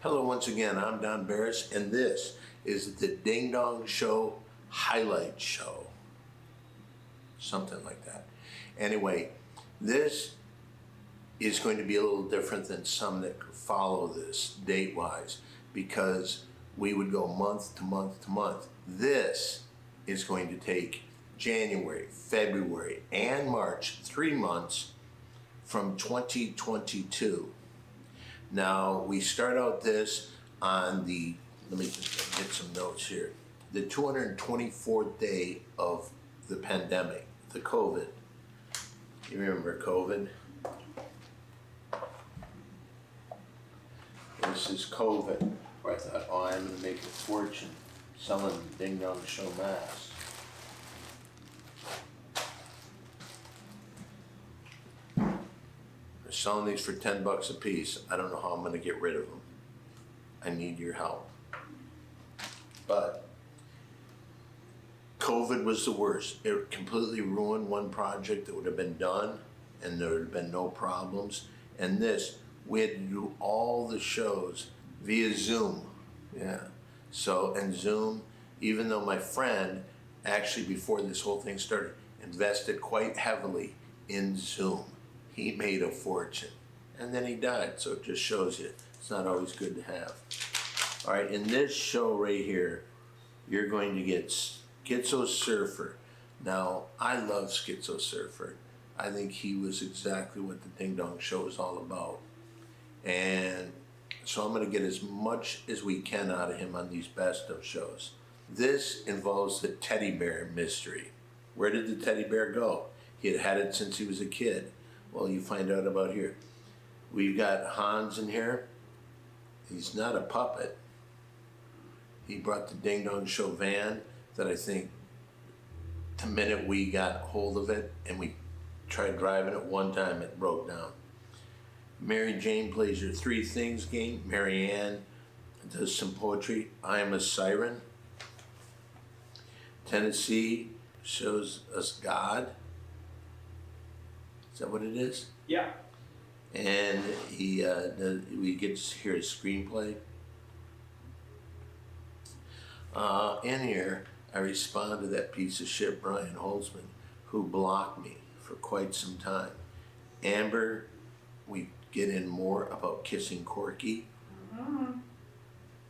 Hello once again, I'm Don Barris, and this is the Ding Dong Show highlight show. Something like that. Anyway, this is going to be a little different than some that follow this date-wise, because we would go month to month to month. This is going to take January, February, and March, 3 months from 2022. Now, we start out this on the, let me just get some notes here, the 224th day of the pandemic, the COVID. You remember COVID? This is COVID, where I thought, oh, I'm gonna make a fortune selling Ding Dong Show masks. They're selling these for $10 a piece. I don't know how I'm gonna get rid of them. I need your help. But COVID was the worst. It completely ruined one project that would have been done and there would have been no problems. And this, we had to do all the shows via Zoom. Yeah. So, and Zoom, even though my friend actually before this whole thing started invested quite heavily in Zoom. He made a fortune and then he died. So it just shows you it's not always good to have. All right, in this show right here, you're going to get Schizo Surfer. Now, I love Schizo Surfer. I think he was exactly what the Ding Dong Show is all about. And so I'm gonna get as much as we can out of him on these best of shows. This involves the teddy bear mystery. Where did the teddy bear go? He had had it since he was a kid. Well, you find out about here. We've got Hans in here. He's not a puppet. He brought the Ding Dong Show van that I think the minute we got hold of it and we tried driving it one time, it broke down. Mary Jane plays your three things game. Mary Ann does some poetry. I am a siren. Tennessee shows us God. Is that what it is? Yeah. And we get to hear his screenplay. In here, I respond to that piece of shit, Brian Holzman, who blocked me for quite some time. Amber, we get in more about Kissing Corky. Mm-hmm.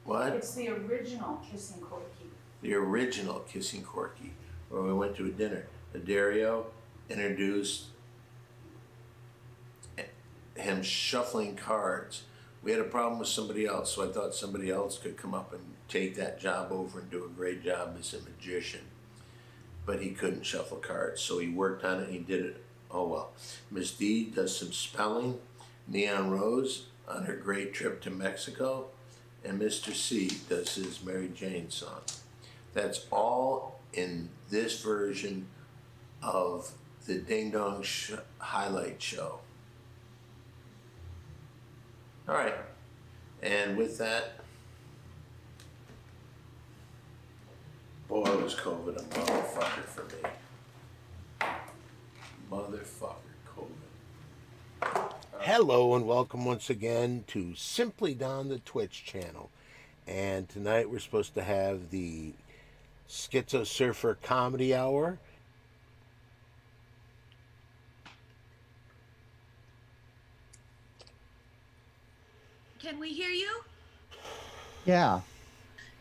What? It's the original Kissing Corky. The original Kissing Corky, where we went to a dinner. Dario introduced him shuffling cards. We had a problem with somebody else, so I thought somebody else could come up and take that job over and do a great job as a magician. But he couldn't shuffle cards, so he worked on it and he did it. Oh well. Miss D does some spelling. Neon Rose on her great trip to Mexico. And Mr. C does his Mary Jane song. That's all in this version of the Ding Dong highlight show. All right, and with that, boy, was COVID a motherfucker for me. Motherfucker, COVID. Hello and welcome once again to Simply Don the Twitch channel. And tonight we're supposed to have the Schizo Surfer Comedy Hour. Can we hear you? Yeah.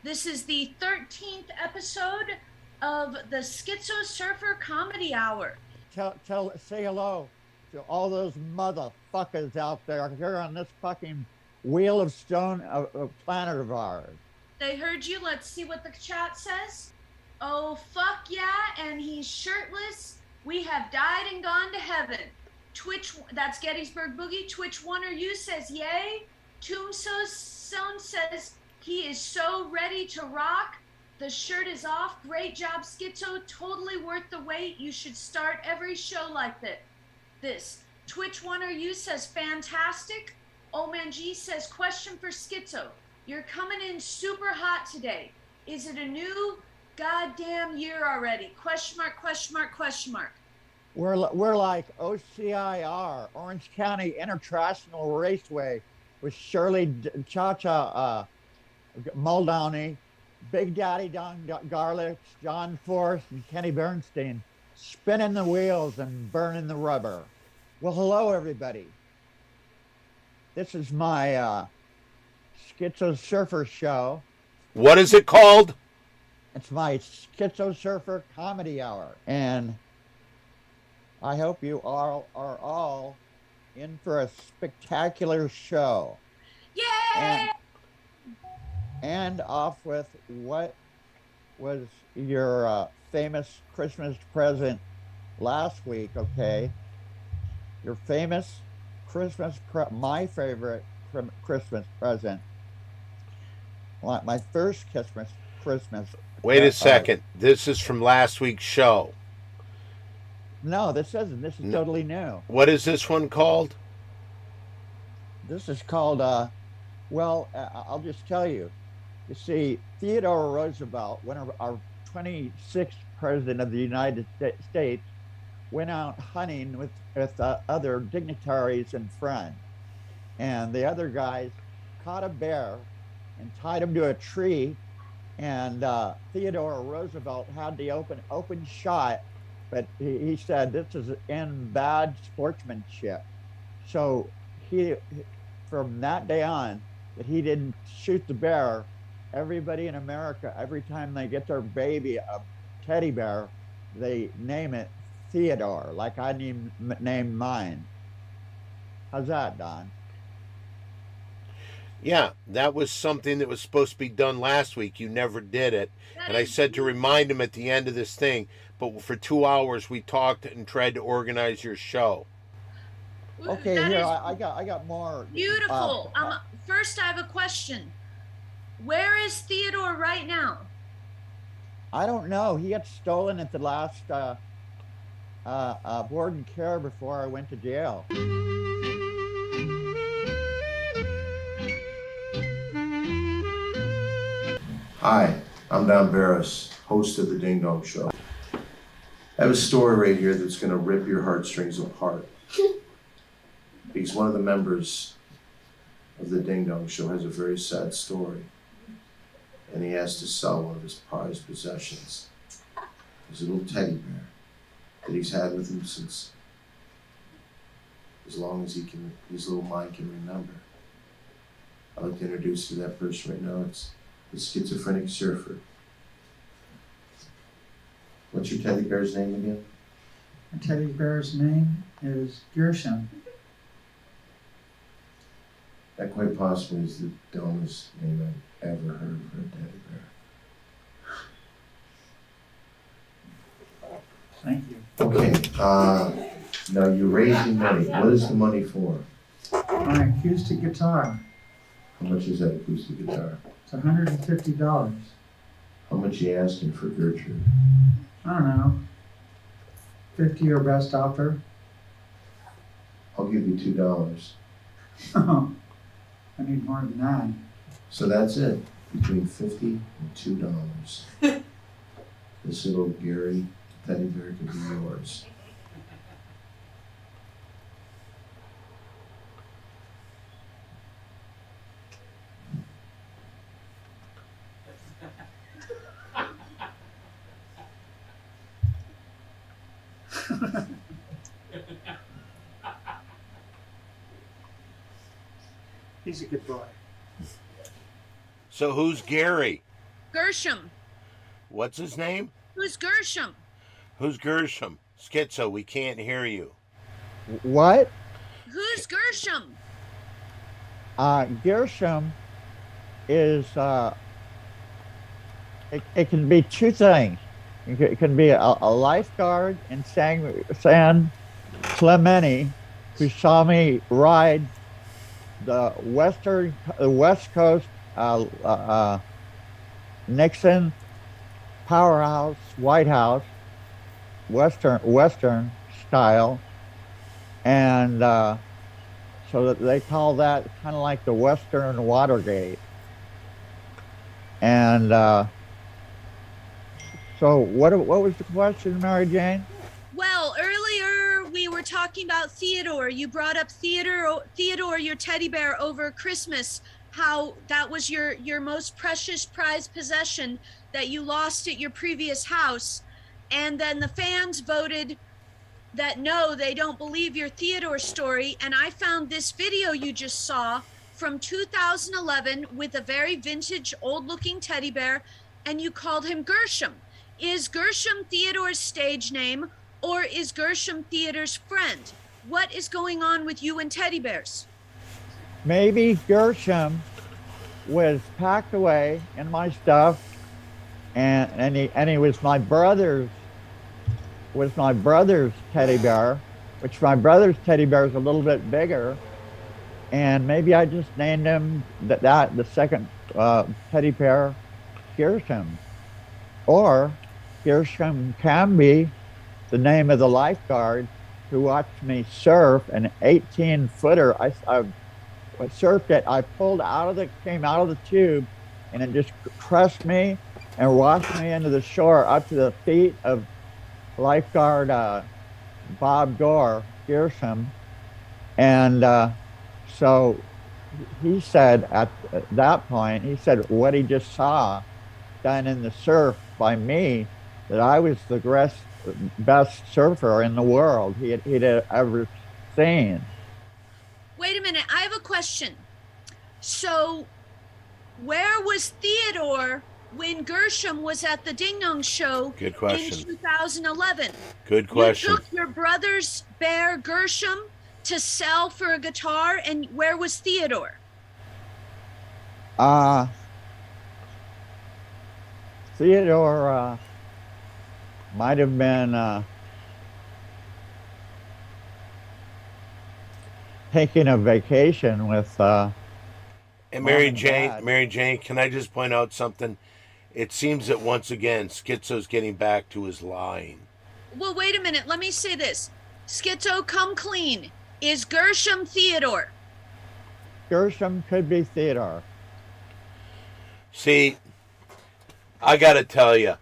This is the 13th episode of the Schizo Surfer Comedy Hour. Say hello to all those motherfuckers out there here on this fucking wheel of stone of planet of ours. They heard you. Let's see what the chat says. Oh, fuck yeah, and he's shirtless. We have died and gone to heaven. Twitch, that's Gettysburg Boogie. Twitch One or You says yay. Tombstone says he is so ready to rock. The shirt is off. Great job, Schizo. Totally worth the wait. You should start every show like this. Twitch One or You says fantastic. Oh Man G says question for Schizo. You're coming in super hot today. Is it a new goddamn year already? Question mark, question mark, question mark. We're like OCIR, Orange County International Raceway, with Shirley Cha-Cha Muldowney, Big Daddy Don Garlic, John Force, and Kenny Bernstein spinning the wheels and burning the rubber. Well, hello, everybody. This is my Schizo Surfer show. What is it called? It's my Schizo Surfer comedy hour. And I hope you all are all in for a spectacular show. Yay! And off with what was your famous Christmas present last week, okay? Your famous my favorite Christmas present. My first Christmas. Wait a second. This is from last week's show. No, this isn't. This is totally new. What is this one called? This is called, I'll just tell you. You see, Theodore Roosevelt, our 26th president of the United States, went out hunting with other dignitaries and friends. And the other guys caught a bear and tied him to a tree. And Theodore Roosevelt had the open shot, but he said this is in bad sportsmanship. So he, from that day on, that he didn't shoot the bear, everybody in America, every time they get their baby a teddy bear, they name it Theodore, like I named mine. How's that, Don? Yeah, that was something that was supposed to be done last week. You never did it. And I said to remind him at the end of this thing, but for 2 hours we talked and tried to organize your show. Okay, here I got more. Beautiful. First, I have a question. Where is Theodore right now? I don't know. He got stolen at the last board and care before I went to jail. Hi, I'm Don Barris, host of The Ding Dong Show. I have a story right here that's gonna rip your heartstrings apart. Because one of the members of The Ding Dong Show has a very sad story. And he has to sell one of his prized possessions. His little teddy bear that he's had with him since as long as his little mind can remember. I'd like to introduce you to that person right now. It's the schizophrenic surfer. What's your teddy bear's name again? My teddy bear's name is Gershom. That quite possibly is the dumbest name I've ever heard for a teddy bear. Thank you. Okay, now you're raising money. What is the money for? My acoustic guitar. How much is that acoustic guitar? It's $150. How much you asking for Gertrude? I don't know. 50 your best offer. I'll give you $2. I need more than that. So that's it, between $50 and $2. This little Gary teddy bear could be yours. He's a good boy. So who's Gary? Gershom. What's his name? Who's Gershom? Who's Gershom? Schizo, we can't hear you. What? Who's Gershom? Gershom is, it can be two things. It can be a lifeguard in San Clemente who saw me ride the West Coast Nixon Powerhouse White House Western style, and so that they call that kind of like the Western Watergate. And so what was the question, Mary Jane? Well, earlier we were talking talking about Theodore. You brought up Theodore, your teddy bear, over Christmas. How that was your most precious prized possession that you lost at your previous house, and then the fans voted that no, they don't believe your Theodore story. And I found this video you just saw from 2011 with a very vintage, old-looking teddy bear, and you called him Gershom. Is Gershom Theodore's stage name, or is Gershom Theodore's friend? What is going on with you and teddy bears? Maybe Gershom was packed away in my stuff, and he was my brother's teddy bear, which my brother's teddy bear is a little bit bigger, and maybe I just named him the second teddy bear Gershom, or Gershom can be the name of the lifeguard who watched me surf an 18-footer. I surfed it. I came out of the tube, and it just crushed me and washed me into the shore up to the feet of lifeguard Bob Gershom. And so he said at that point, he said what he just saw done in the surf by me, that I was the best surfer in the world he'd ever seen. Wait a minute, I have a question. So where was Theodore when Gershom was at the Ding Dong Show? Good question. In 2011? Good question. You took your brother's bear Gershom to sell for a guitar, and where was Theodore? Theodore might have been taking a vacation with And Mary Mom and Jane, Dad. Mary Jane, can I just point out something? It seems that once again, Schizo's getting back to his lying. Well, wait a minute. Let me say this. Schizo, come clean. Is Gershom Theodore? Gershom could be Theodore. See, I gotta tell you,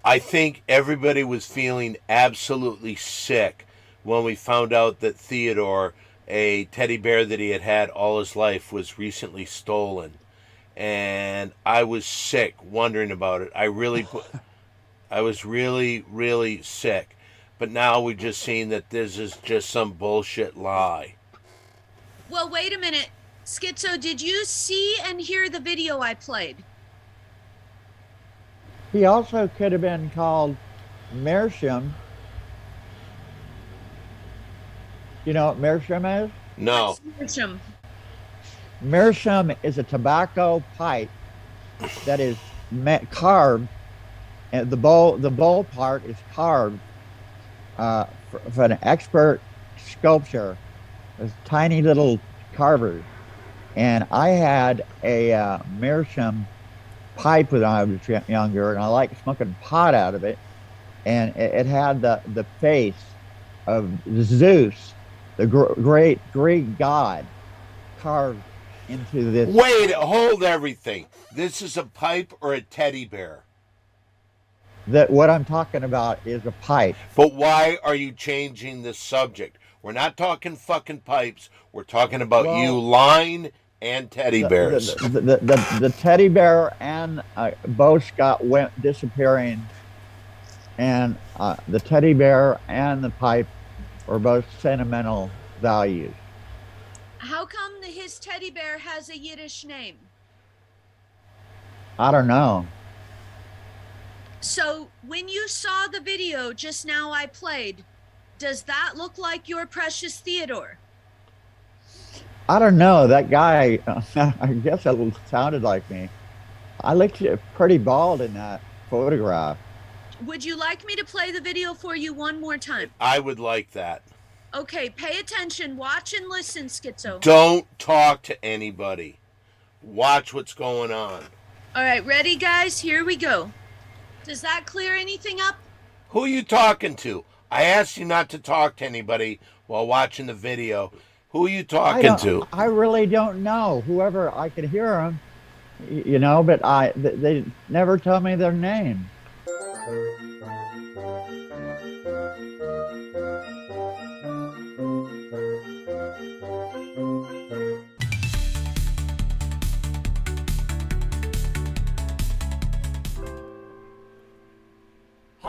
I think everybody was feeling absolutely sick when we found out that Theodore, a teddy bear that he had had all his life, was recently stolen. And I was sick wondering about it. I was really, really sick. But now we're just seeing that this is just some bullshit lie. Well, wait a minute. Schizo, did you see and hear the video I played? He also could have been called Meerschaum. You know what Meerschaum is? No. Gershom. Meerschaum is a tobacco pipe that is carved, and the bowl part is carved for an expert sculpture. There's tiny little carvers, and I had a Meerschaum pipe when I was younger, and I liked smoking pot out of it, and it had the face of Zeus, the great Greek god, carved into this. Wait, hold everything. This is a pipe or a teddy bear? That what I'm talking about is a pipe. But why are you changing the subject? We're not talking fucking pipes. We're talking about you lying and teddy bears. The teddy bear and both went disappearing, and the teddy bear and the pipe were both sentimental values. How come his teddy bear has a Yiddish name? I don't know. So when you saw the video just now I played, does that look like your precious Theodore? I don't know. That guy, I guess it sounded like me. I looked pretty bald in that photograph. Would you like me to play the video for you one more time? I would like that. Okay, pay attention, watch and listen, Schizo. Don't talk to anybody. Watch what's going on. All right, ready, guys? Here we go. Does that clear anything up? Who are you talking to? I asked you not to talk to anybody while watching the video. Who are you talking to? I really don't know. Whoever, I could hear them, you know, but they never tell me their name.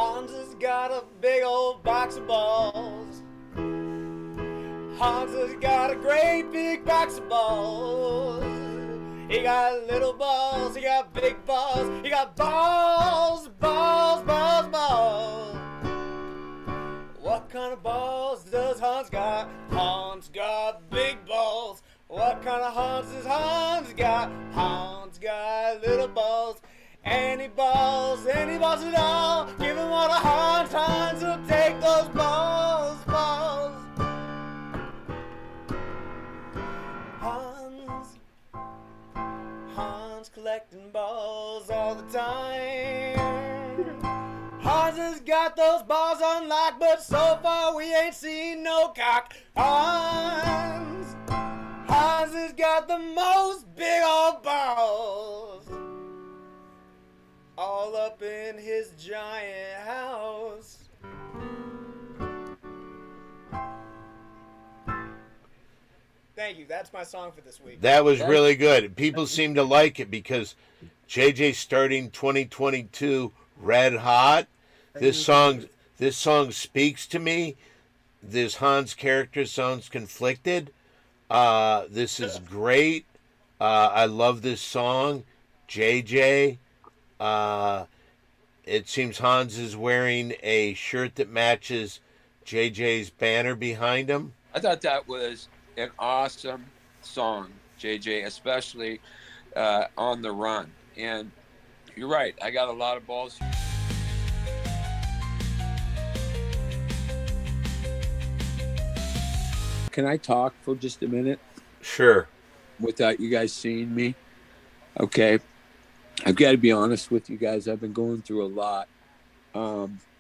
Hans has got a big old box of balls. Hans has got a great big box of balls. He got little balls, he got big balls, he got balls, balls, balls, balls. What kind of balls does Hans got? Hans got big balls. What kind of Hans does Hans got? Hans got little balls. Any balls at all. Give him all the Hans, Hans will take those balls, balls. Hans collecting balls all the time. Hans has got those balls unlocked, but so far we ain't seen no cock. Hans has got the most big old balls, all up in his giant house. Thank you. That's my song for this week. That was really good. People seem to like it because JJ starting 2022 red hot. This song speaks to me. This Hans character sounds conflicted. This is great. I love this song. JJ. It seems Hans is wearing a shirt that matches JJ's banner behind him. I thought that was an awesome song, JJ, especially On the Run. And you're right, I got a lot of balls. Can I talk for just a minute? Sure. Without you guys seeing me? Okay. I've got to be honest with you guys. I've been going through a lot.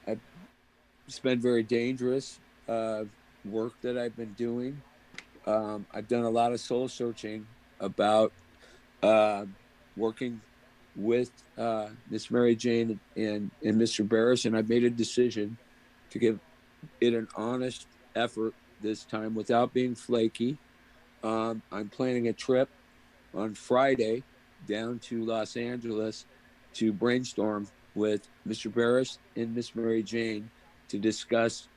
It's been very dangerous work that I've been doing. I've done a lot of soul searching about working with Miss Mary Jane and Mr. Barris, and I've made a decision to give it an honest effort this time without being flaky. I'm planning a trip on Friday down to Los Angeles to brainstorm with Mr. Barris and Miss Mary Jane to discuss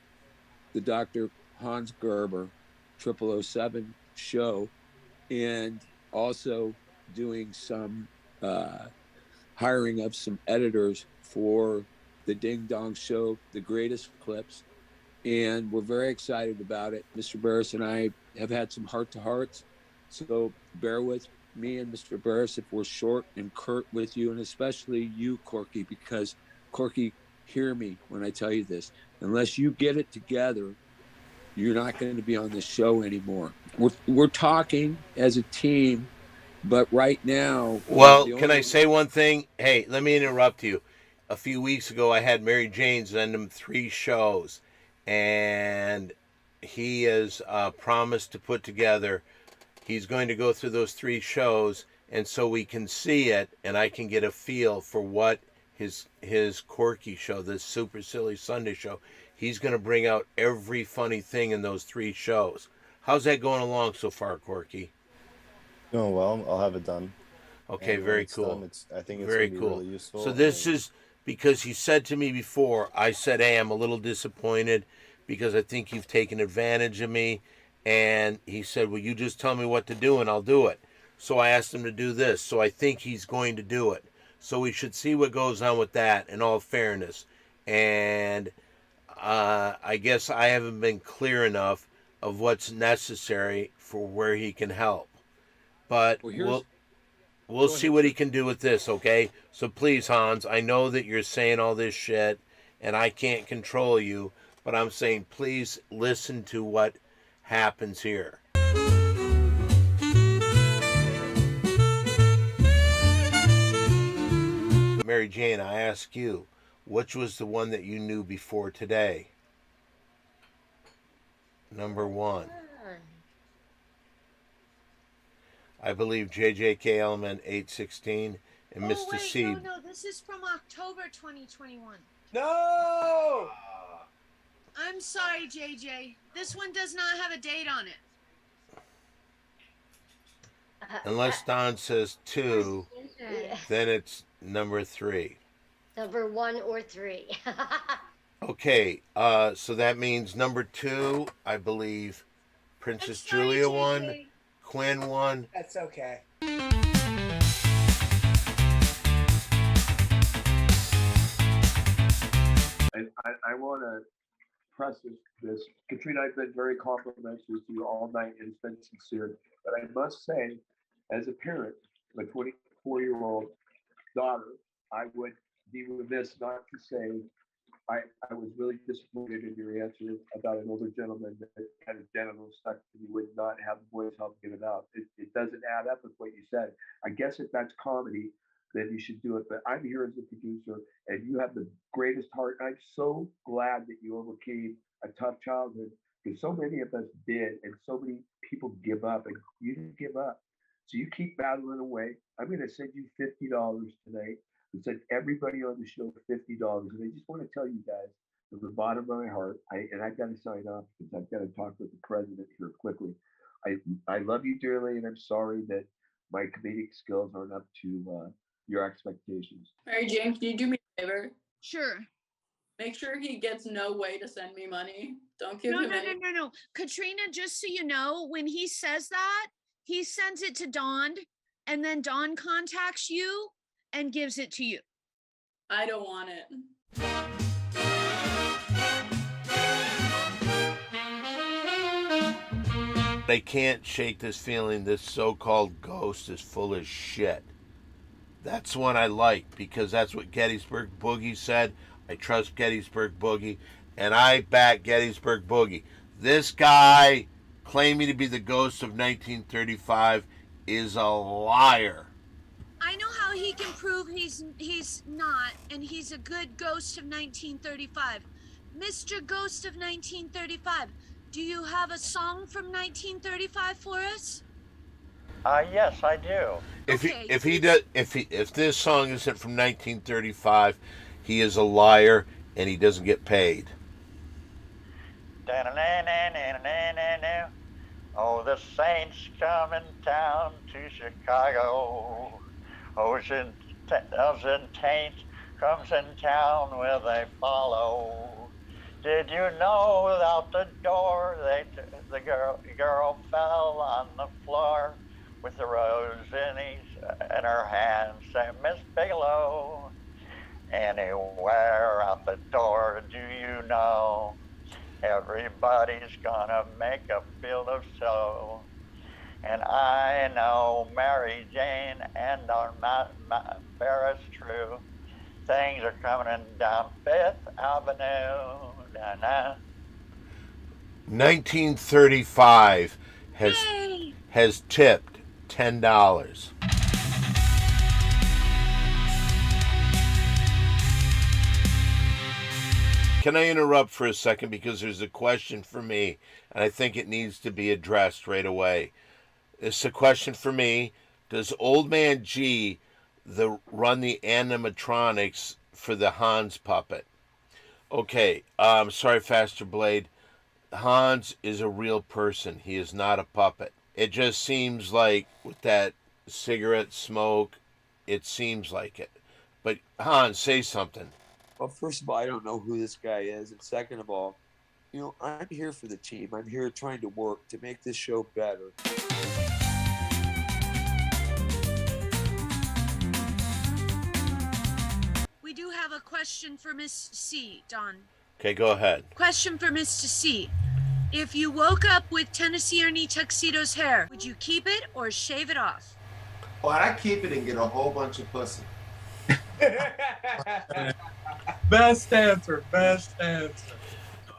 the Dr. Hans Gerber 007 show, and also doing some hiring of some editors for the Ding Dong Show, the greatest clips. And we're very excited about it. Mr. Barris and I have had some heart-to-hearts, so bear with me and Mr. Barris if we're short and curt with you, and especially you, Corky, because, Corky, hear me when I tell you this. Unless you get it together, you're not going to be on this show anymore. We're talking as a team, but right now... Well, can I say one thing? Hey, let me interrupt you. A few weeks ago, I had Mary Jane send him 3 shows, and he has promised to put together... He's going to go through those 3 shows, and so we can see it, and I can get a feel for what his Corky show, this Super Silly Sunday show, he's going to bring out every funny thing in those 3 shows. How's that going along so far, Corky? Doing well. I'll have it done. Okay, and very cool. Done, I think it's very gonna be cool. Really useful. So this is because he said to me before, I said, hey, I'm a little disappointed because I think you've taken advantage of me. And he said, well, you just tell me what to do and I'll do it. So I asked him to do this. So I think he's going to do it. So we should see what goes on with that in all fairness. And I guess I haven't been clear enough of what's necessary for where he can help. But we'll see what he can do with this, okay? So please, Hans, I know that you're saying all this shit and I can't control you, but I'm saying please listen to what happens here. Mary Jane, I ask you, which was the one that you knew before today? Number 1. I believe JJK Element 816 and Mr. Wait, C. No, this is from October 2021. No! I'm sorry, JJ. This one does not have a date on it. Unless Don says 2, then it's number 3. Number 1 or 3. Okay, so that means number 2, I believe Princess Julia won, Quinn won. That's okay. And I want to press this. Katrina, I've been very complimentary to you all night and it's been sincere. But I must say, as a parent of a 24-year-old daughter, I would be remiss not to say I was really disappointed in your answer about an older gentleman that had his genitals stuck and you would not have the boys help get it out. It doesn't add up with what you said. I guess if that's comedy, then you should do it. But I'm here as a producer and you have the greatest heart. I'm so glad that you overcame a tough childhood because so many of us did and so many people give up and you didn't give up. So you keep battling away. I'm going to send you $50 tonight. I sent everybody on the show $50, and I just want to tell you guys from the bottom of my heart. I've got to sign off because I've got to talk with the president here quickly. I love you dearly, and I'm sorry that my comedic skills aren't up to your expectations. Mary Jane, can you do me a favor? Sure. Make sure he gets no way to send me money. Don't give him any. No. Katrina, just so you know, when he says that, he sends it to Dawn, and then Dawn contacts you and gives it to you. I don't want it. I can't shake this feeling this so-called ghost is full of shit. That's one I like because that's what Gettysburg Boogie said. I trust Gettysburg Boogie, and I back Gettysburg Boogie. This guy claiming to be the ghost of 1935 is a liar. I know how he can prove he's not, and he's a good ghost of 1935. Mr. Ghost of 1935, do you have a song from 1935 for us? Yes, I do. If this song isn't from 1935, he is a liar and he doesn't get paid. Oh, the Saints come in town to Chicago. Ocean Taint comes in town where they follow. Did you know without the door the girl fell on the floor with the rose in her hand, saying, Miss Bigelow, anywhere out the door, do you know? Everybody's gonna make a field of sow. And I know Mary Jane and on Barris true. Things are coming down Fifth Avenue. Na-na. 1935 has tipped $10. Can I interrupt for a second because there's a question for me and I think it needs to be addressed right away. It's a question for me. Does Old Man G run the animatronics for the Hans puppet? Okay, sorry, Faster Blade. Hans is a real person. He is not a puppet. It just seems like with that cigarette smoke, it seems like it. But Hans, say something. Well, first of all, I don't know who this guy is. And second of all, I'm here for the team. I'm here trying to work to make this show better. We do have a question for Miss C, Don. Okay, go ahead. Question for Mr. C. If you woke up with Tennessee Ernie Tuxedo's hair, would you keep it or shave it off? Well, I keep it and get a whole bunch of pussy. Best answer.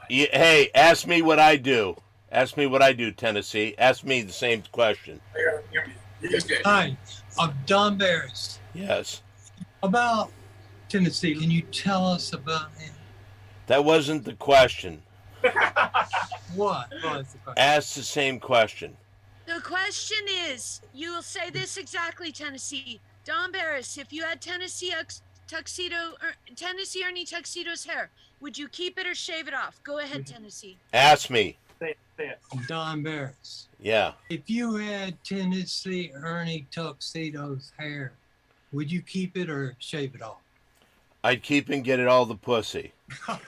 Yeah, hey, ask me what I do. Ask me what I do, Tennessee. Ask me the same question. Hi, I'm Don Barris. Yes. About Tennessee, can you tell us about him? That wasn't the question. What was the question? Ask the same question. The question is, you will say this exactly, Tennessee. Don Barris, if you had Tennessee Ernie Tuxedo's hair, would you keep it or shave it off? Go ahead, Tennessee. Ask me. Say it. Don Barris. Yeah. If you had Tennessee Ernie Tuxedo's hair, would you keep it or shave it off? I'd keep and get it all the pussy.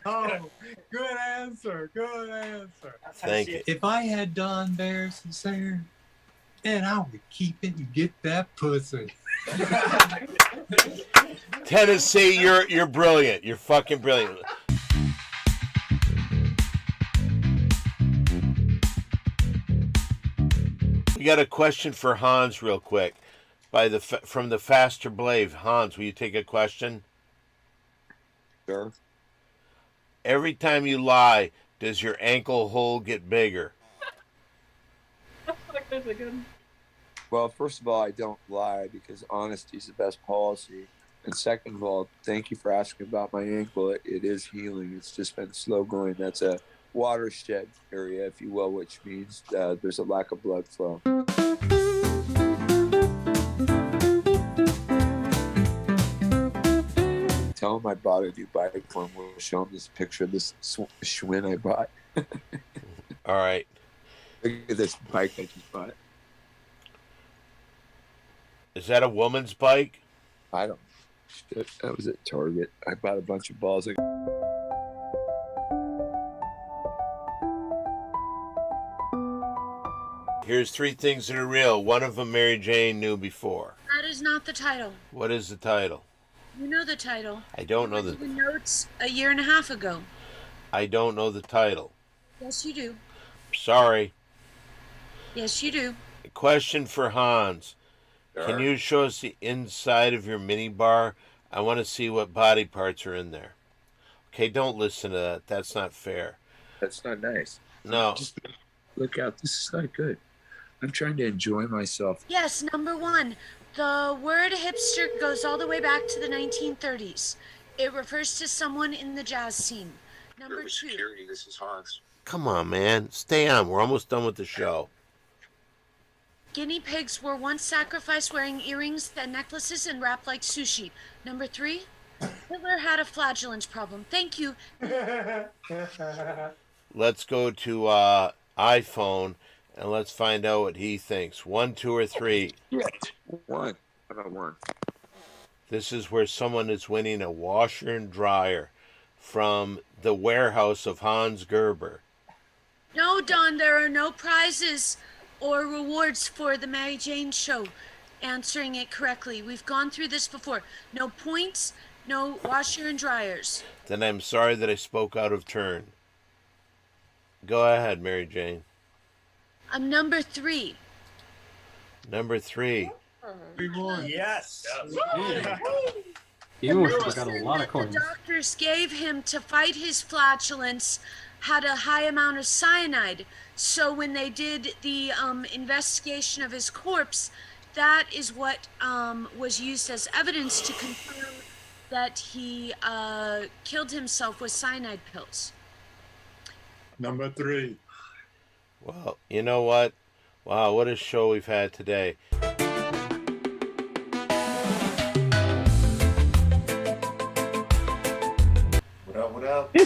Oh, good answer. Good answer. Thank you. If I had Don Barris's hair, then I would keep it and get that pussy. Tennessee, you're brilliant. You're fucking brilliant. We got a question for Hans real quick from the Faster Blade. Hans, will you take a question? Sure. Every time you lie, does your ankle hole get bigger? Well, first of all, I don't lie because honesty is the best policy. And second of all, thank you for asking about my ankle. It is healing. It's just been slow going. That's a watershed area, if you will, which means there's a lack of blood flow. Tell him I bought a new bike for him. We'll show him this picture of this Schwinn I bought. All right. Look at this bike I just bought. Is that a woman's bike? I don't. Shit, that was at Target. I bought a bunch of balls. Here's 3 things that are real. One of them Mary Jane knew before. That is not the title. What is the title? You know the title. I don't know the notes a year and a half ago. I don't know the title. Yes, you do. Sorry. Yes, you do. Question for Hans. Sure. Can you show us the inside of your mini bar? I want to see what body parts are in there. Okay, don't listen to that. That's not fair. That's not nice. No. Just look out. This is not good. I'm trying to enjoy myself. Yes, number 1. The word hipster goes all the way back to the 1930s. It refers to someone in the jazz scene. Number 2. Security, this is Hans. Come on, man. Stay on. We're almost done with the show. Guinea pigs were once sacrificed wearing earrings and necklaces and wrapped like sushi. Number 3. Hitler had a flatulence problem. Thank you. Let's go to iPhone and let's find out what he thinks. 1, 2, or 3. Shit. 1. How about 1? This is where someone is winning a washer and dryer from the warehouse of Hans Gerber. No, Don, there are no prizes or rewards for the Mary Jane show. Answering it correctly. We've gone through this before. No points, no washer and dryers. Then I'm sorry that I spoke out of turn. Go ahead, Mary Jane. Number 3. Number 3. Yes. You must have got a lot of coins. The doctors gave him to fight his flatulence had a high amount of cyanide. So when they did the investigation of his corpse, that is what was used as evidence to confirm that he killed himself with cyanide pills. Number 3. Well, you know what? Wow, what a show we've had today. What up?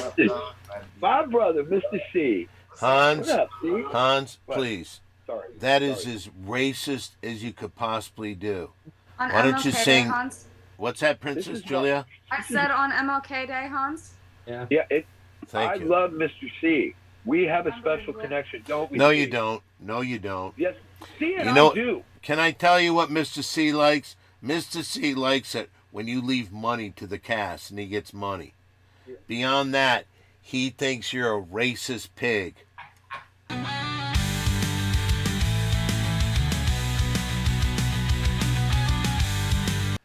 My brother, Mr. C. Hans, What up, C? Hans, What? please. Sorry. That is Sorry. as racist as you could possibly do. On Why don't you MLK Day, sing? Hans? What's that, Princess is Julia? I said on MLK Day, Hans. Yeah. Yeah, Thank I you. love Mr. C. We have a special connection, don't we? No, C? you don't. No, you don't. Yes, C and You know, I do. can I tell you what Mr. C likes? Mr. C likes it when you leave money to the cast and he gets money. Yeah. Beyond that, he thinks you're a racist pig.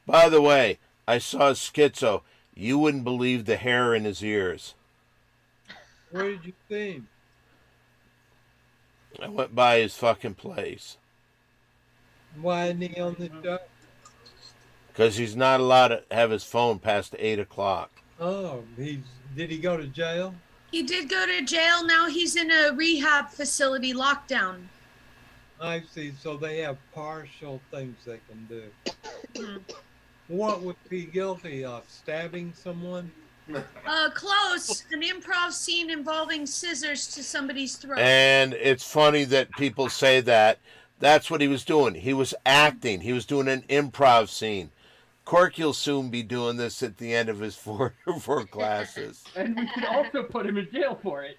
By the way, I saw Schizo. You wouldn't believe the hair in his ears. Where did you see him? I went by his fucking place. Why isn't he on the show? Because he's not allowed to have his phone past 8 o'clock. Oh, did he go to jail? He did go to jail. Now he's in a rehab facility lockdown. I see. So they have partial things they can do. Mhm. What would he be guilty of? Stabbing someone? Close. An improv scene involving scissors to somebody's throat. And it's funny that people say that. That's what he was doing. He was acting. He was doing an improv scene. Corky will soon be doing this at the end of his four classes. And we could also put him in jail for it.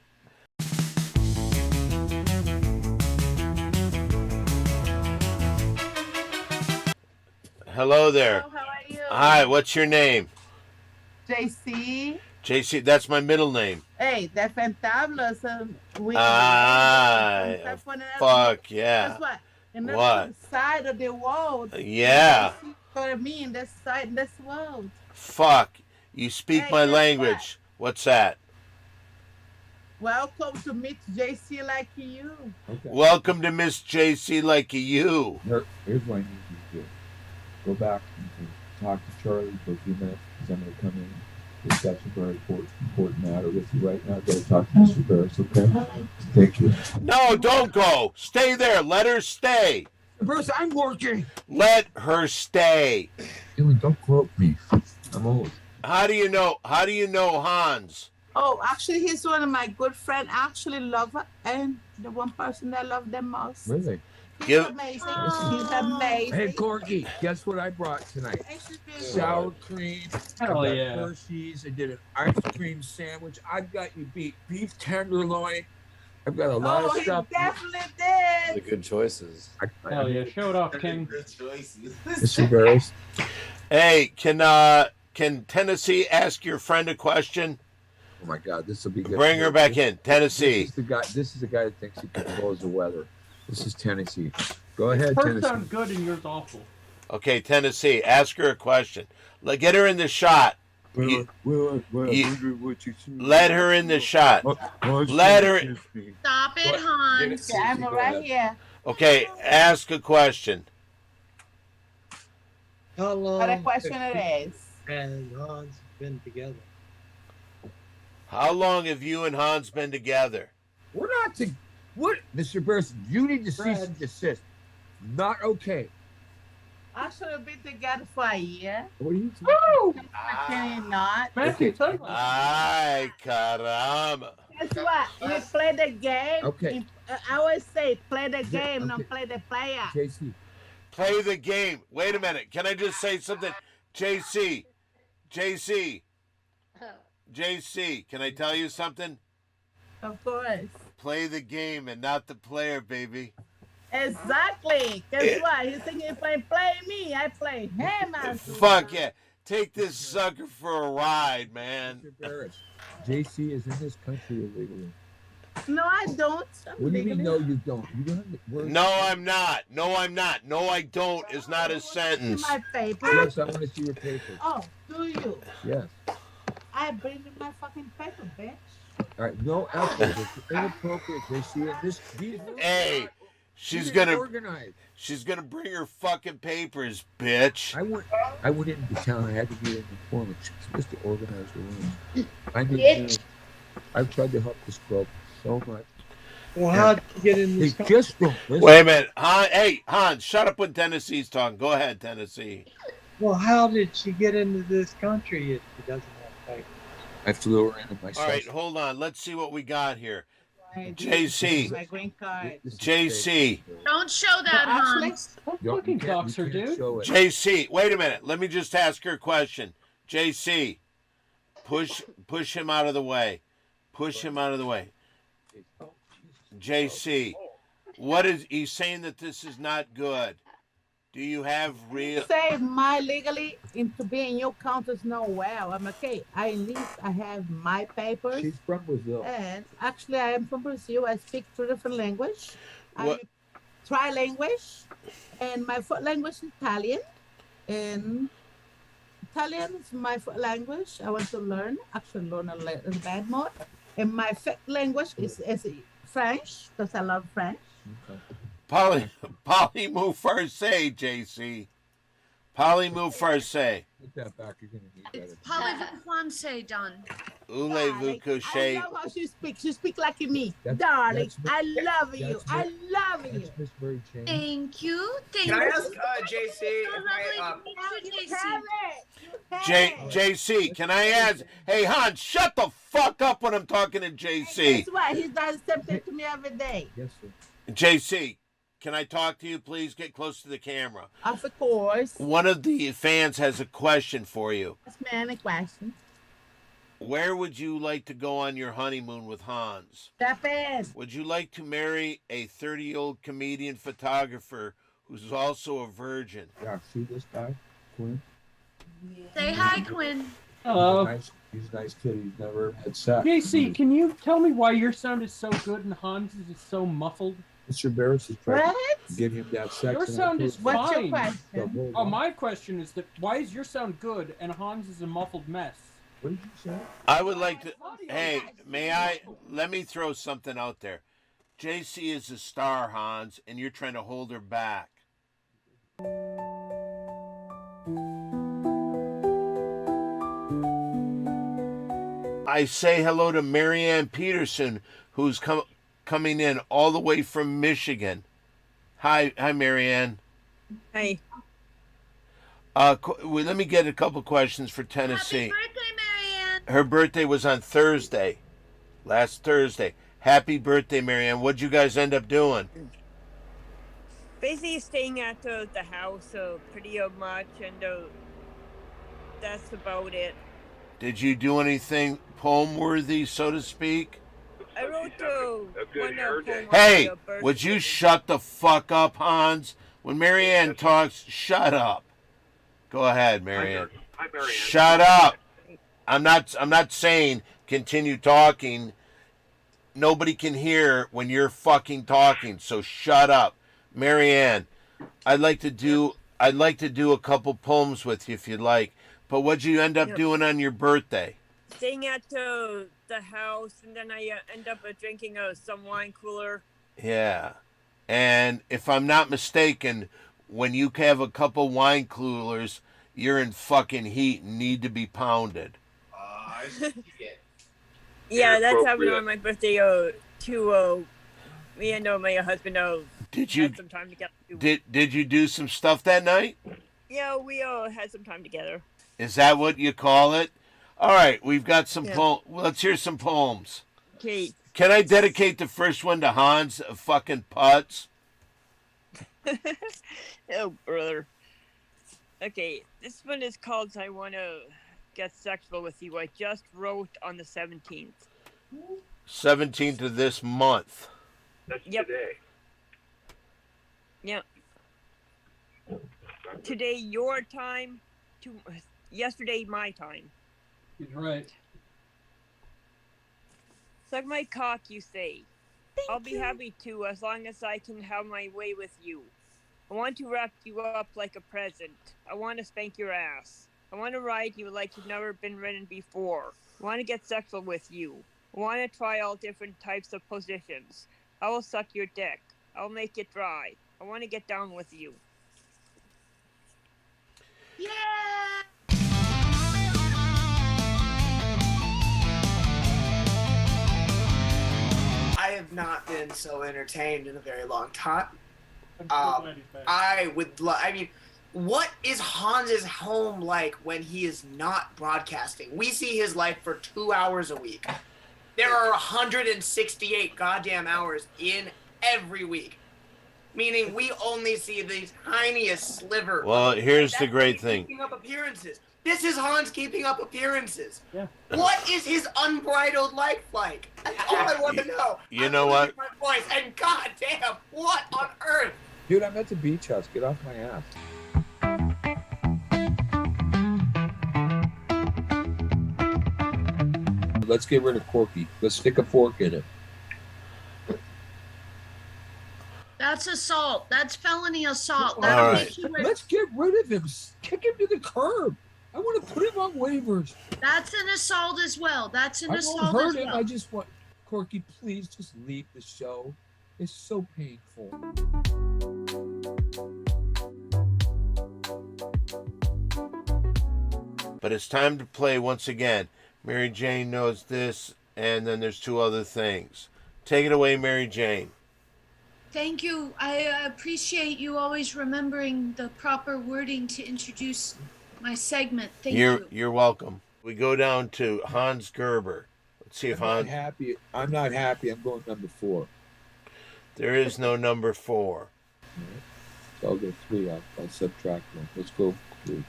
Hello there. Hello, how are you? Hi, what's your name? JC. JC, that's my middle name. Hey, that's fantabulous. Fuck yeah. That's what? And What? the side of the world. Yeah. For me, in this side, this world. Fuck. You speak Hey, my guess language. What's that? Welcome to meet JC like you. Okay. Welcome to Miss JC like you. Here's what I need you to do. Go back and talk to Charlie for a few minutes because I'm going to come in. Discuss a very important matter with you right now. Go talk to Mr. Barris, okay? Thank you. No, don't go. Stay there. Let her stay. Bruce, I'm working. Let her stay. Don't quote me. I'm old. How do you know Hans? Oh, actually, he's one of my good friends. Actually, love her, and the one person that I love the most. Really? He's amazing. He's amazing. Hey, Corky, guess what I brought tonight? Sour cream. Hell I got yeah. Hershey's. I did an ice cream sandwich. I've got you beat. Beef tenderloin. I've got a lot of stuff. He definitely did. The good choices. Hell yeah, show it off, King. Mr. Barris. Hey, can Tennessee ask your friend a question? Oh my God, this will be good. Bring her back in, Tennessee. This is the guy that thinks he controls the weather. This is Tennessee. Go ahead, First Tennessee. sounds good and yours awful. Okay, Tennessee, ask her a question. Get her in the shot. Let her in the shot. Let her. Stop it, Hans. I'm right here. Okay, ask a question. How long What a question it is. and Hans been together? How long have you and Hans been together? We're not to. What, Mr. Barris? You need to cease and desist. Not okay. Actually, we've been together for a year. What are you talking Can you not? Ay, caramba. Guess what? We play the game. Okay. I always say play the game, not play the player. JC. Play the game. Wait a minute. Can I just say something? JC, can I tell you something? Of course. Play the game and not the player, baby. Exactly. Guess what? You think if I play me, I play him. Fuck yeah. Take this sucker for a ride, man. Mr. Barris, JC is in this country illegally. No, I don't. What do you mean, no, you don't? You don't. No, I'm not. No, I'm not. No, I don't is not a sentence. My paper. Yes, I want to see your papers. Oh, do you? Yes. I bring in my fucking paper, bitch. All right, no effort. It's inappropriate, JC. Hey, she's gonna bring her fucking papers, bitch. I went into town. I had to get an informant. She's supposed to organize the room. I need Bitch. I've tried to help this girl so much. Well, how did you get in this They just don't listen. Wait a minute. Hey, Hans, shut up when Tennessee's talking. Go ahead, Tennessee. Well, how did she get into this country if she doesn't have papers? I flew her in myself. All right, hold on. Let's see what we got here. My JC. green card. JC. Don't show that, Hans. Fucking boxer, dude. JC. Wait a minute. Let me just ask her a question. JC. Push him out of the way. Push him out of the way. JC. What is he's saying that this is not good? Do you have real? Say my legally into being your country's no well. I'm okay. At least I have my papers. She's from Brazil. And actually, I am from Brazil. I speak two different languages. What? I'm tri-language, and my fourth language is Italian. And Italian is my fourth language. I want to learn. Actually, learn a bad more. And my fifth language is French because I love French. Okay. Polymou farce, JC. Polymou farce. Put that back. You're going to need It's that. Parlez-vous done. Voulez-vous I coucher? love how she speaks. She speaks like me. That's- Darling, that's- I love you. that's- I love you. That's Miss Mary Jane. Thank you. Thank Can I you. ask JC if JC, can I ask? Hey, Hans, shut the fuck up when I'm talking to JC. Guess what? He does the same thing to me every day. Yes, sir. JC, can I talk to you, please? Get close to the camera. Of course. One of the fans has a question for you. Ask me a question. Where would you like to go on your honeymoon with Hans? Japan. Would you like to marry a 30-year-old comedian photographer who's also a virgin? Yeah, see this guy, Quinn? Say hi, Quinn. Hello. He's a nice kid. He's never had sex. JC, can you tell me why your sound is so good and Hans's is so muffled? Mr. Barris is trying to give him that sex. Your and sound is What's your fine. question? Oh, my question is that why is your sound good and Hans is a muffled mess? What did you say? I would like to. Hey, may I? Let me throw something out there. JC is a star, Hans, and you're trying to hold her back. I say hello to Marianne Peterson, who's coming in all the way from Michigan. Hi, Marianne. Hi. Let me get a couple questions for Tennessee. Happy birthday, Marianne. Her birthday was on Thursday, last Thursday. Happy birthday, Marianne. What'd you guys end up doing? Basically staying at the house pretty much, and that's about it. Did you do anything poem-worthy, so to speak? I wrote one poem. Hey, would you shut the fuck up, Hans? When Marianne talks, shut up. Go ahead, Marianne. Hi, Marianne. Shut up. I'm not saying continue talking. Nobody can hear when you're fucking talking, so shut up. Marianne, I'd like to do a couple poems with you if you'd like. But what'd you end up doing on your birthday? Staying at the house, and then I end up drinking some wine cooler. Yeah. And if I'm not mistaken, when you have a couple wine coolers, you're in fucking heat and need to be pounded. Yeah, that's happened on my birthday too. Me and my husband had some time together. Did you do some stuff that night? Yeah, we had some time together. Is that what you call it? All right, we've got some let's hear some poems. Okay. Can I dedicate the first one to Hans fucking Putz? Oh, brother. Okay, this one is called I Want to Get Sexual With You. I just wrote on the 17th. 17th of this month. That's Yep. today. Yep. Today, your time. Yesterday, my time. He's right. Suck my cock, you say. I'll be happy to, as long as I can have my way with you. I want to wrap you up like a present. I want to spank your ass. I want to ride you like you've never been ridden before. I want to get sexual with you. I want to try all different types of positions. I will suck your dick. I will make it dry. I want to get down with you. Yeah. I have not been so entertained in a very long time. I would I mean, what is Hans's home like when he is not broadcasting? We see his life for 2 hours a week. There are 168 goddamn hours in every week. Meaning we only see the tiniest sliver. Well, here's the great thing. Keeping up appearances. This is Hans keeping up appearances. Yeah. What is his unbridled life like? That's all I want to know. You know what? My voice, and goddamn, what on earth? Dude, I'm at the beach house. Get off my ass. Let's get rid of Corky. Let's stick a fork in it. That's assault. That's felony assault. All That'll right. make you Let's get rid of him. Kick him to the curb. I want to put him on waivers. That's an assault as well. That's an I assault won't as hurt him. well. I just want Corky, please just leave the show. It's so painful. But it's time to play once again. Mary Jane knows this, and then there's two other things. Take it away, Mary Jane. Thank you. I appreciate you always remembering the proper wording to introduce my segment. Thank you. You're welcome. We go down to Hans Gerber. Let's see if I'm not Hans. happy. I'm not happy. I'm going number 4. There is no number 4. So I'll go 3. I'll subtract 1. Let's go 3.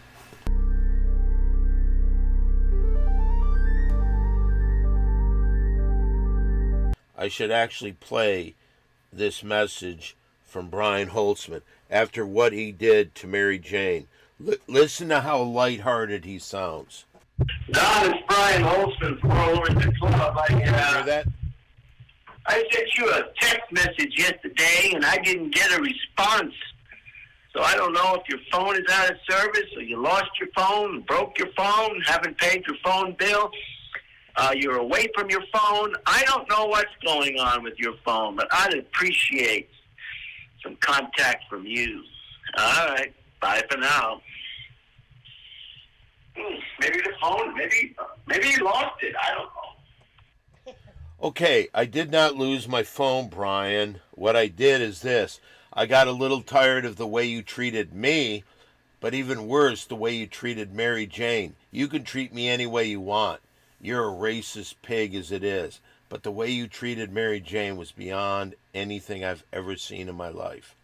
I should actually play this message from Brian Holtzman after what he did to Mary Jane. Listen to how lighthearted he sounds. Don, it's Brian Holtzman from all over the club. Hear that? I sent you a text message yesterday, and I didn't get a response. So I don't know if your phone is out of service, or you lost your phone, broke your phone, haven't paid your phone bill, you're away from your phone. I don't know what's going on with your phone, but I'd appreciate some contact from you. All right, bye for now. Maybe the phone, maybe you lost it. I don't know. Okay, I did not lose my phone, Brian. What I did is this. I got a little tired of the way you treated me, but even worse, the way you treated Mary Jane. You can treat me any way you want. You're a racist pig as it is. But the way you treated Mary Jane was beyond anything I've ever seen in my life.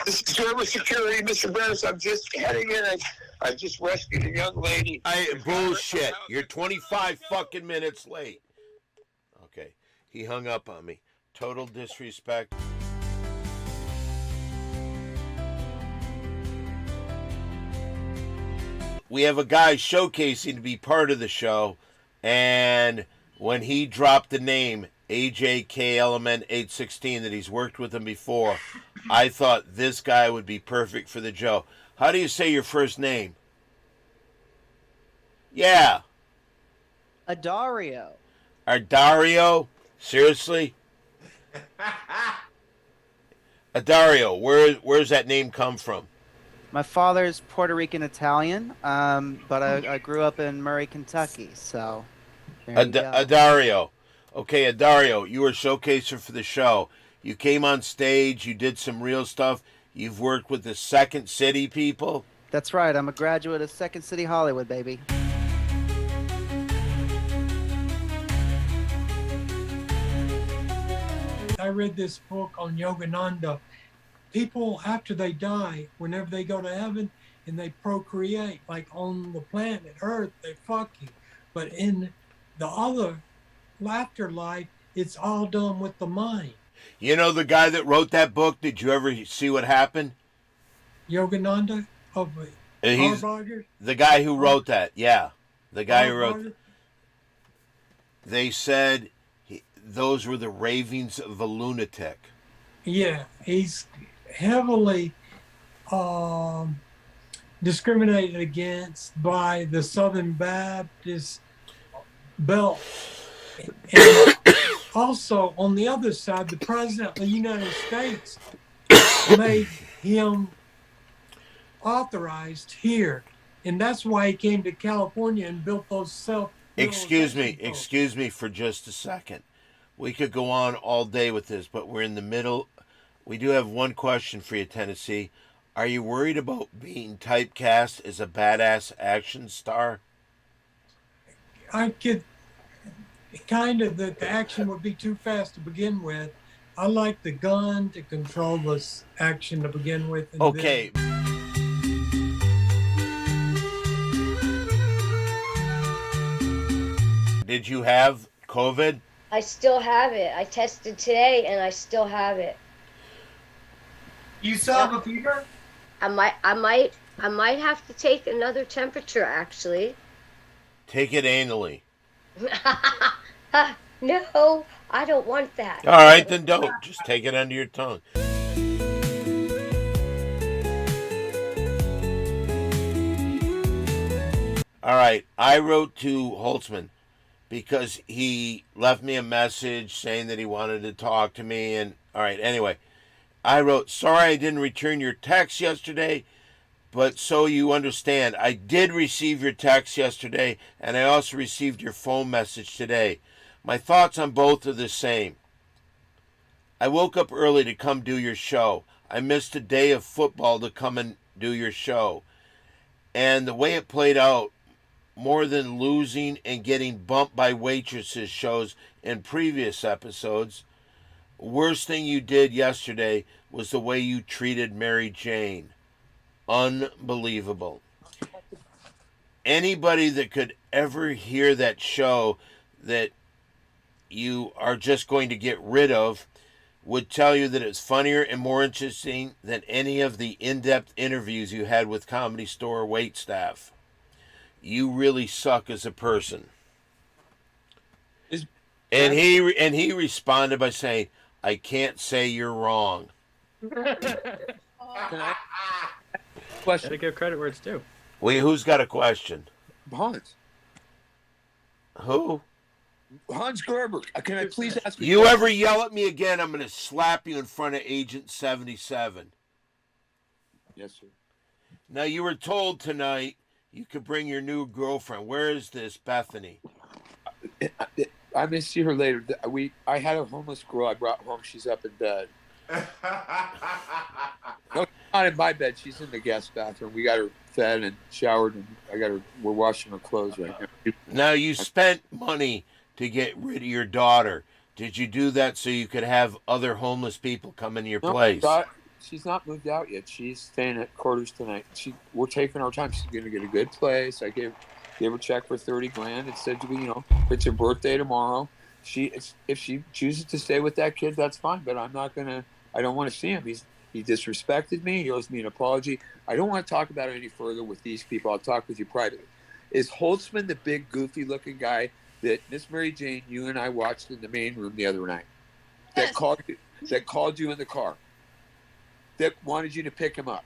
This is Service Security, Mr. Barris. I'm just heading in. I just rescued a young lady. Bullshit. You're 25 fucking minutes late. Okay. He hung up on me. Total disrespect. We have a guy showcasing to be part of the show, and when he dropped the name AJK Element 816 that he's worked with him before, I thought this guy would be perfect for the Joe. How do you say your first name? Yeah. Adario. Adario? Seriously? Adario, where's that name come from? My father's Puerto Rican Italian, but I grew up in Murray, Kentucky, so there you go. Adario. Okay, Adario, you were a showcaser for the show. You came on stage, you did some real stuff. You've worked with the Second City people. That's right. I'm a graduate of Second City Hollywood, baby. I read this book on Yogananda. People, after they die, whenever they go to heaven and they procreate, like on the planet Earth, they fuck you. But in the other afterlife, it's all done with the mind. You know the guy that wrote that book? Did you ever see what happened? Yogananda? Of He's Harvard? the guy who wrote that. Yeah, the guy who wrote. They said those were the ravings of a lunatic. Yeah, he's heavily discriminated against by the Southern Baptist Belt. And also, on the other side, the President of the United States made him authorized here. And that's why he came to California and built those Excuse me for just a second. We could go on all day with this, but we're in the middle. We do have one question for you, Tennessee. Are you worried about being typecast as a badass action star? I could kind of, the action would be too fast to begin with. I like the gun to control this action to begin with. And okay. Did you have COVID? I still have it. I tested today and I still have it. You still have a fever? I might have to take another temperature actually. Take it anally. No, I don't want that. All right, then don't. Just take it under your tongue. All right, I wrote to Holtzman because he left me a message saying that he wanted to talk to me. And all right, anyway, I wrote, sorry I didn't return your text yesterday, but so you understand, I did receive your text yesterday, and I also received your phone message today. My thoughts on both are the same. I woke up early to come do your show. I missed a day of football to come and do your show. And the way it played out, more than losing and getting bumped by waitresses shows in previous episodes, worst thing you did yesterday was the way you treated Mary Jane. Unbelievable. Anybody that could ever hear that show that you are just going to get rid of would tell you that it's funnier and more interesting than any of the in-depth interviews you had with Comedy Store waitstaff. You really suck as a person. And he responded by saying, I can't say you're wrong. Question. Gotta give credit where it's due. Wait, who's got a question? Hans. Who? Hans Gerber. Can I please ask you ever yell at me again, I'm going to slap you in front of Agent 77. Yes, sir. Now, you were told tonight you could bring your new girlfriend. Where is this, Bethany? I may see her later. I had a homeless girl I brought home. She's up in bed. No, not in my bed. She's in the guest bathroom. We got her fed and showered, and we're washing her clothes right now. Now, you spent money to get rid of your daughter. Did you do that so you could have other homeless people come into your place? She's not moved out yet. She's staying at quarters tonight. We're taking our time. She's going to get a good place. I gave her a check for $30,000. It said, it's her birthday tomorrow. If she chooses to stay with that kid, that's fine. But I'm not gonna. I don't want to see him. He disrespected me. He owes me an apology. I don't want to talk about it any further with these people. I'll talk with you privately. Is Holtzman the big goofy-looking guy that Miss Mary Jane, you and I watched in the main room the other night? Yes. That called you in the car. That wanted you to pick him up.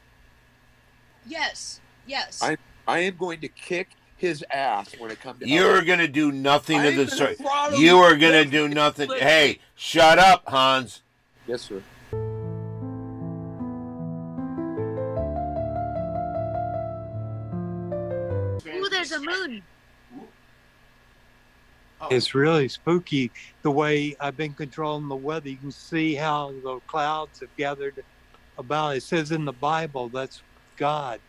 Yes. I am going to kick his ass when it comes to. You're going to do nothing of the sort. You are going to do nothing. Hey, shut up, Hans. Yes, sir. Ooh, there's a moon. It's really spooky the way I've been controlling the weather. You can see how the clouds have gathered about. It says in the Bible, that's God.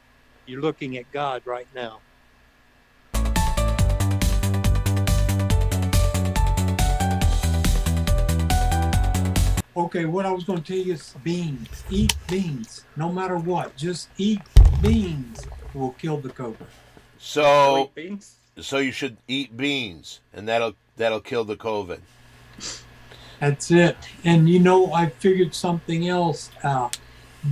You're looking at God right now. Okay, what I was going to tell you is beans. Eat beans, no matter what. Just eat beans. It will kill the COVID. So you should eat beans, and that'll kill the COVID. That's it. And I figured something else out.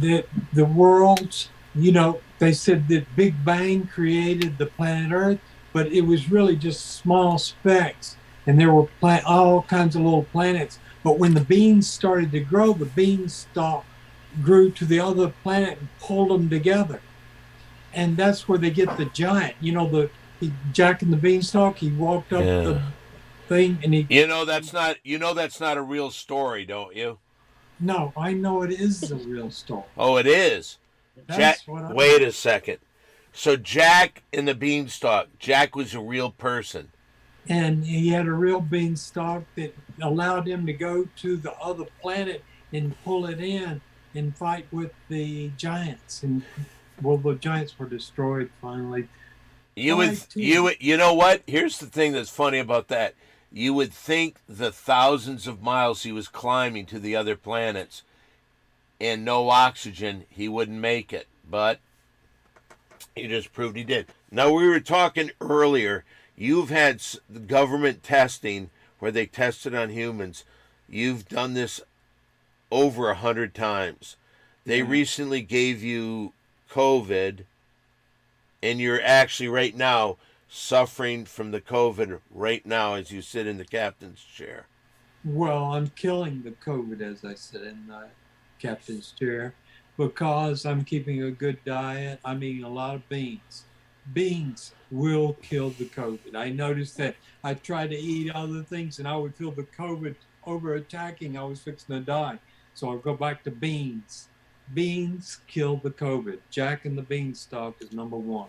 That the world's, they said that Big Bang created the planet Earth, but it was really just small specks, and there were all kinds of little planets. But when the beans started to grow, the beanstalk grew to the other planet and pulled them together. And that's where they get the giant. The Jack and the Beanstalk, he walked up the thing and he... that's not a real story, don't you? No, I know it is a real story. Oh, it is? Wait a second. So Jack and the Beanstalk, Jack was a real person. And he had a real beanstalk that allowed him to go to the other planet and pull it in and fight with the giants. And the giants were destroyed finally. You know what? Here's the thing that's funny about that. You would think the thousands of miles he was climbing to the other planets and no oxygen, he wouldn't make it. But he just proved he did. Now, we were talking earlier. You've had the government testing where they tested on humans. You've done this over 100 times. They recently gave you COVID, and you're actually right now suffering from the COVID right now as you sit in the captain's chair. Well, I'm killing the COVID as I sit in the captain's chair because I'm keeping a good diet. I'm eating a lot of beans. Beans will kill the COVID. I noticed that I tried to eat other things and I would feel the COVID over-attacking. I was fixing to die. So I'll go back to beans. Beans kill the COVID. Jack and the Beanstalk is number one.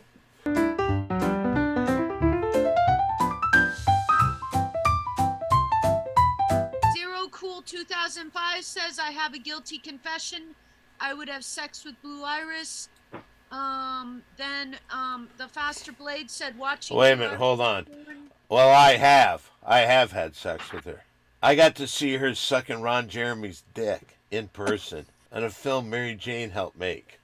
Zero Cool 2005 says, I have a guilty confession. I would have sex with Blue Iris. Then the Faster Blade said watching. Wait a minute, hold on. Well, I have had sex with her. I got to see her sucking Ron Jeremy's dick in person on a film Mary Jane helped make.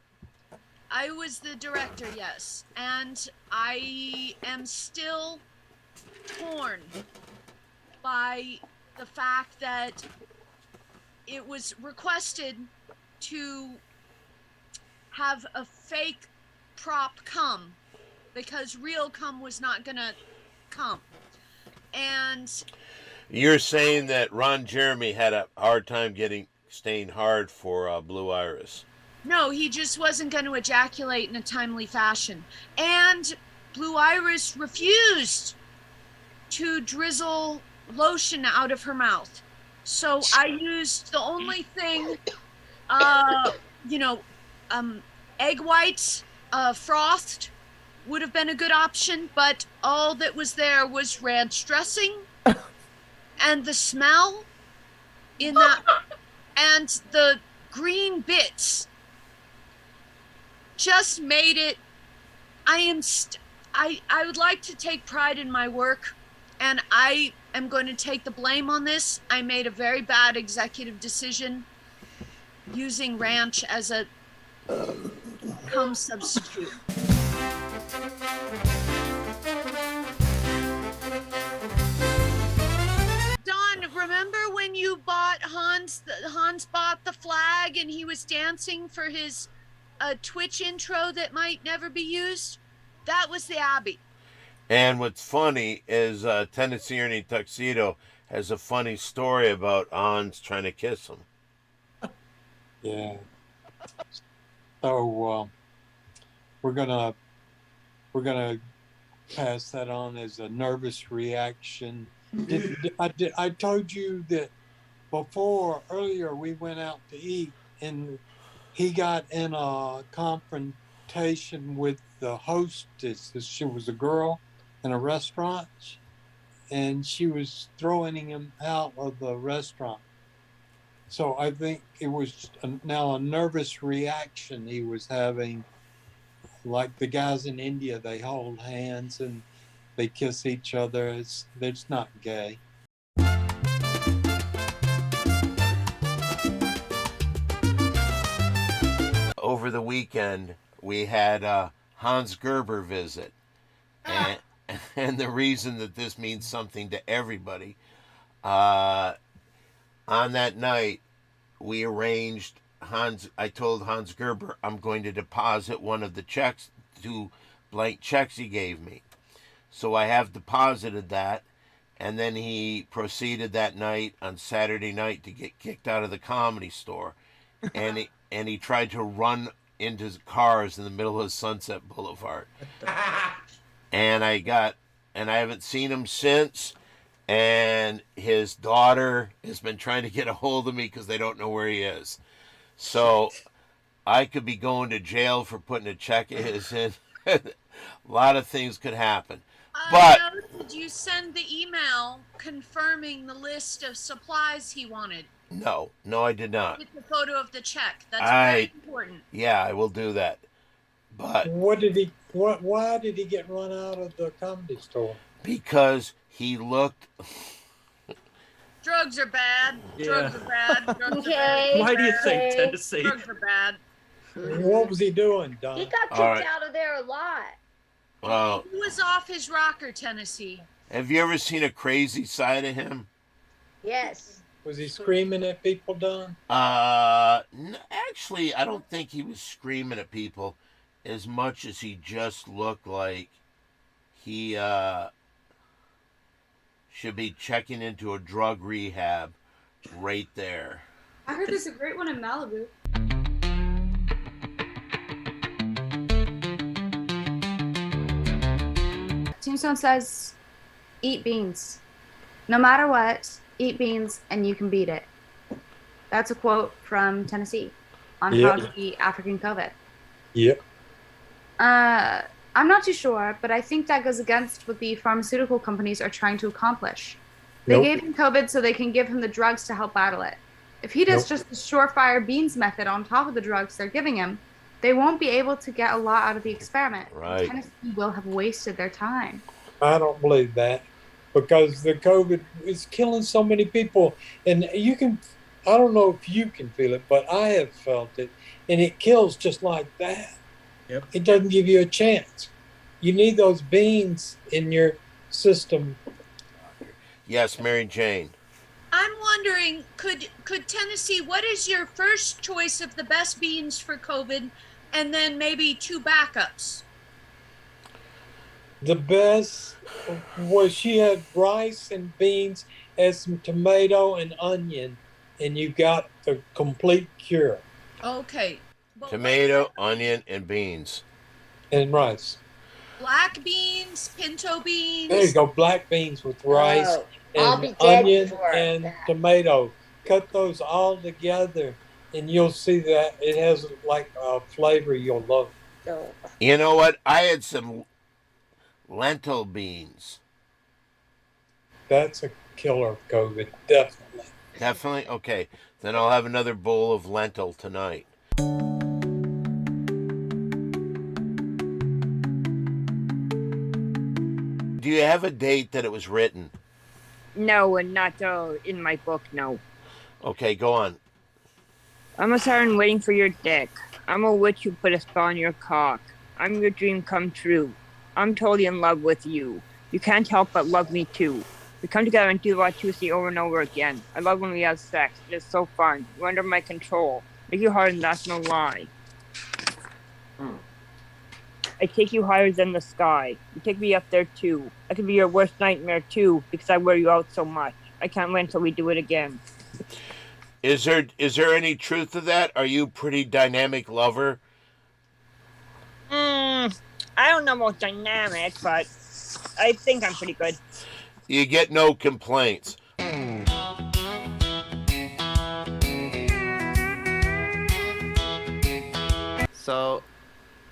I was the director, yes, and I am still torn by the fact that it was requested to have a fake prop come because real cum was not gonna come. And You're saying that Ron Jeremy had a hard time staying hard for Blue Iris. no, he just wasn't going to ejaculate in a timely fashion. And Blue Iris refused to drizzle lotion out of her mouth. So I used the only thing, egg whites, frothed would have been a good option, but all that was there was ranch dressing and the smell in that, and the green bits just made it. I would like to take pride in my work, and I am going to take the blame on this. I made a very bad executive decision using ranch as a cum substitute. Don, remember when you bought Hans bought the flag and he was dancing for his Twitch intro that might never be used? That was the Abbey. And what's funny is Tennessee Ernie Tuxedo has a funny story about Hans trying to kiss him. Yeah. So we're gonna pass that on as a nervous reaction. I told you that earlier we went out to eat and he got in a confrontation with the hostess. She was a girl in a restaurant and she was throwing him out of the restaurant. So I think it was now a nervous reaction he was having. Like the guys in India, they hold hands and they kiss each other. It's not gay. Over the weekend, we had Hans Gerber visit. And the reason that this means something to everybody, on that night, we arranged I told Hans Gerber I'm going to deposit one of the checks, 2 blank checks he gave me. So I have deposited that, and then he proceeded that night on Saturday night to get kicked out of the Comedy Store. And he tried to run into cars in the middle of Sunset Boulevard. And I haven't seen him since. And his daughter has been trying to get a hold of me because they don't know where he is. So I could be going to jail for putting a check of his in. A lot of things could happen. But Did you send the email confirming the list of supplies he wanted? No, I did not. With the photo of the check. That's very important. Yeah, I will do that. But why did he get run out of the Comedy Store? Because he looked. Drugs are bad. Yeah. Drugs are bad. Drugs Okay. are bad. Why do you think Tennessee? Drugs are bad. What was he doing, Don? He got kicked out of there a lot. Well, He was off his rocker, Tennessee. have you ever seen a crazy side of him? Yes. Was he screaming at people, Don? Actually, I don't think he was screaming at people as much as he just looked like he should be checking into a drug rehab right there. I heard there's a great one in Malibu. Tombstone says, eat beans. No matter what, eat beans and you can beat it. That's a quote from Tennessee on how to beat African COVID. Yep. I'm not too sure, but I think that goes against what the pharmaceutical companies are trying to accomplish. They gave him COVID so they can give him the drugs to help battle it. If he does just the surefire beans method on top of the drugs they're giving him, they won't be able to get a lot out of the experiment. Right. Tennessee will have wasted their time. I don't believe that because the COVID is killing so many people. And you can, I don't know if you can feel it, but I have felt it. And it kills just like that. Yep. It doesn't give you a chance. You need those beans in your system. Yes, Mary Jane. I'm wondering, could Tennessee, what is your first choice of the best beans for COVID, and then maybe 2 backups? The best was she had rice and beans and some tomato and onion, and you got the complete cure. Okay. Tomato, onion, and beans. And rice. Black beans, pinto beans. There you go, black beans with rice Oh, I'll and be dead onion before and that. tomato. Cut those all together, and you'll see that it has like a flavor you'll love. You know what? I had some lentil beans. That's a killer of COVID, definitely. Definitely? Okay. Then I'll have another bowl of lentil tonight. Do you have a date that it was written? No, and not in my book, no. Okay, go on. I'm a siren waiting for your dick. I'm a witch who put a spell on your cock. I'm your dream come true. I'm totally in love with you. You can't help but love me too. We come together and do what you see over and over again. I love when we have sex. It is so fun. You're under my control. Make you hard and that's no lie. I take you higher than the sky. You take me up there too. I could be your worst nightmare too, because I wear you out so much. I can't wait until we do it again. Is there any truth to that? Are you a pretty dynamic lover? I don't know about dynamic, but I think I'm pretty good. You get no complaints. So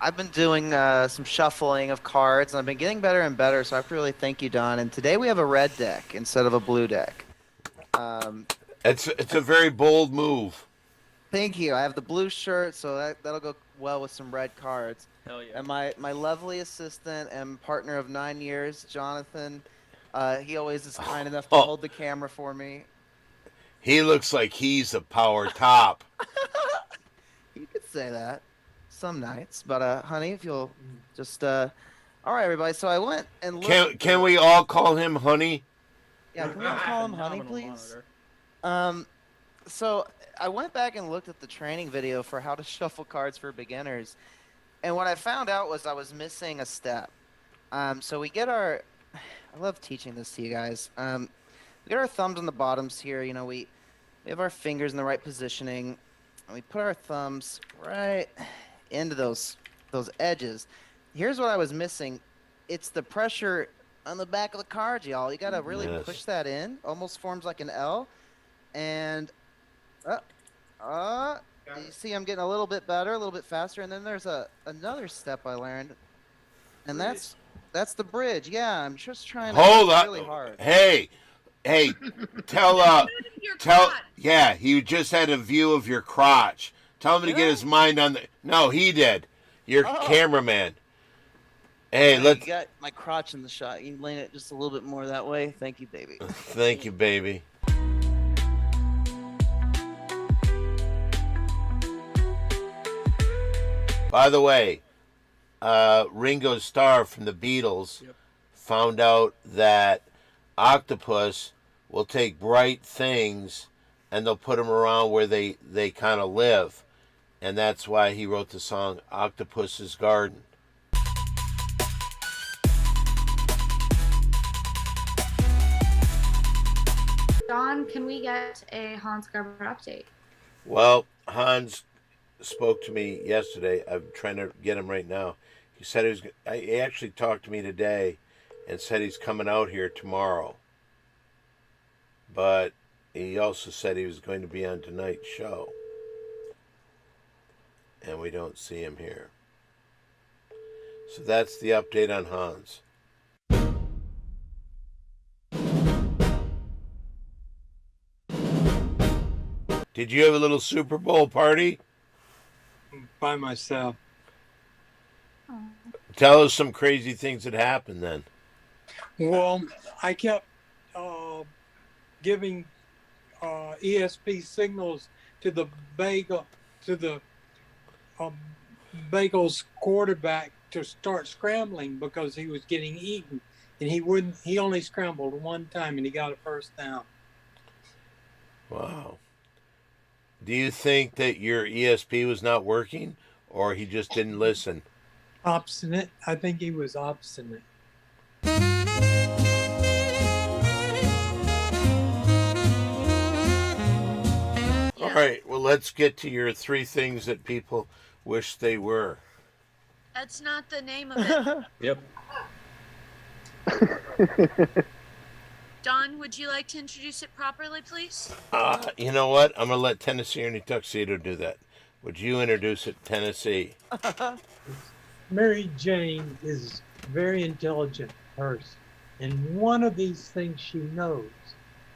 I've been doing some shuffling of cards, and I've been getting better and better, so I have to really thank you, Don. And today we have a red deck instead of a blue deck. It's a very bold move. Thank you. I have the blue shirt, so that'll go well with some red cards. Hell yeah. And my lovely assistant and partner of 9 years, Jonathan, he always is kind enough to hold the camera for me. He looks like he's a power top. You could say that some nights, but honey, if you'll just all right, everybody. So I went and looked. Can we all call him Honey? Yeah, can we all call him Honey, please? So I went back and looked at the training video for how to shuffle cards for beginners, and what I found out was I was missing a step. So we get our, I love teaching this to you guys. We get our thumbs on the bottoms here. You know, we have our fingers in the right positioning, and we put our thumbs right into those edges. Here's what I was missing. It's the pressure on the back of the card, y'all. You gotta really push that in. Almost forms like an L. And you see I'm getting a little bit better, a little bit faster. And then there's another step I learned, and that's the bridge. Yeah, I'm just trying to Hold up. really hard. Hey, tell yeah, he just had a view of your crotch. Tell him to get his mind on the. No, he did. Your cameraman. Hey, You let's. got my crotch in the shot. You can lean it just a little bit more that way. Thank you, baby. Thank you, baby. By the way, Ringo Starr from the Beatles found out that octopus will take bright things and they'll put them around where they kind of live. And that's why he wrote the song Octopus's Garden. Don, can we get a Hans Gruber update? Well, Hans spoke to me yesterday. I'm trying to get him right now. He said he actually talked to me today and said he's coming out here tomorrow. But he also said he was going to be on tonight's show. And we don't see him here. So that's the update on Hans. Did you have a little Super Bowl party? by myself. Tell us some crazy things that happened then. Well, I kept giving ESP signals to the Bagel's quarterback to start scrambling because he was getting eaten, and he only scrambled one time and he got a first down. Wow. Do you think that your ESP was not working, or he just didn't listen? Obstinate. I think he was obstinate. All right, well, let's get to your 3 things that people wish they were. That's not the name of it. Yep. Don, would you like to introduce it properly, please? You know what? I'm going to let Tennessee Ernie Tuxedo do that. Would you introduce it, Tennessee? Mary Jane is a very intelligent person, and one of these things she knows.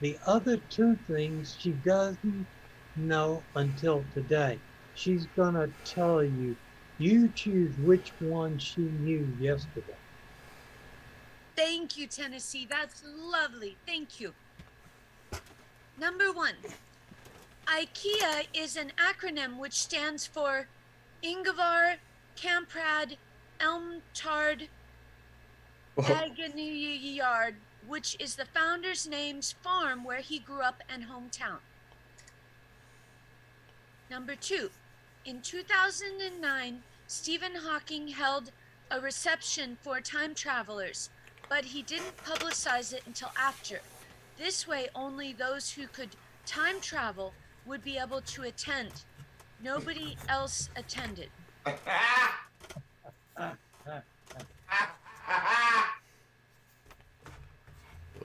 The other 2 things she doesn't know until today. She's gonna tell you. You choose which one she knew yesterday. Thank you, Tennessee. That's lovely. Thank you. Number 1. IKEA is an acronym which stands for Ingvar Kamprad Elmtard Agniyard, which is the founder's name's farm where he grew up and hometown. Number 2. In 2009, Stephen Hawking held a reception for time travelers, but he didn't publicize it until after. This way, only those who could time travel would be able to attend. Nobody else attended.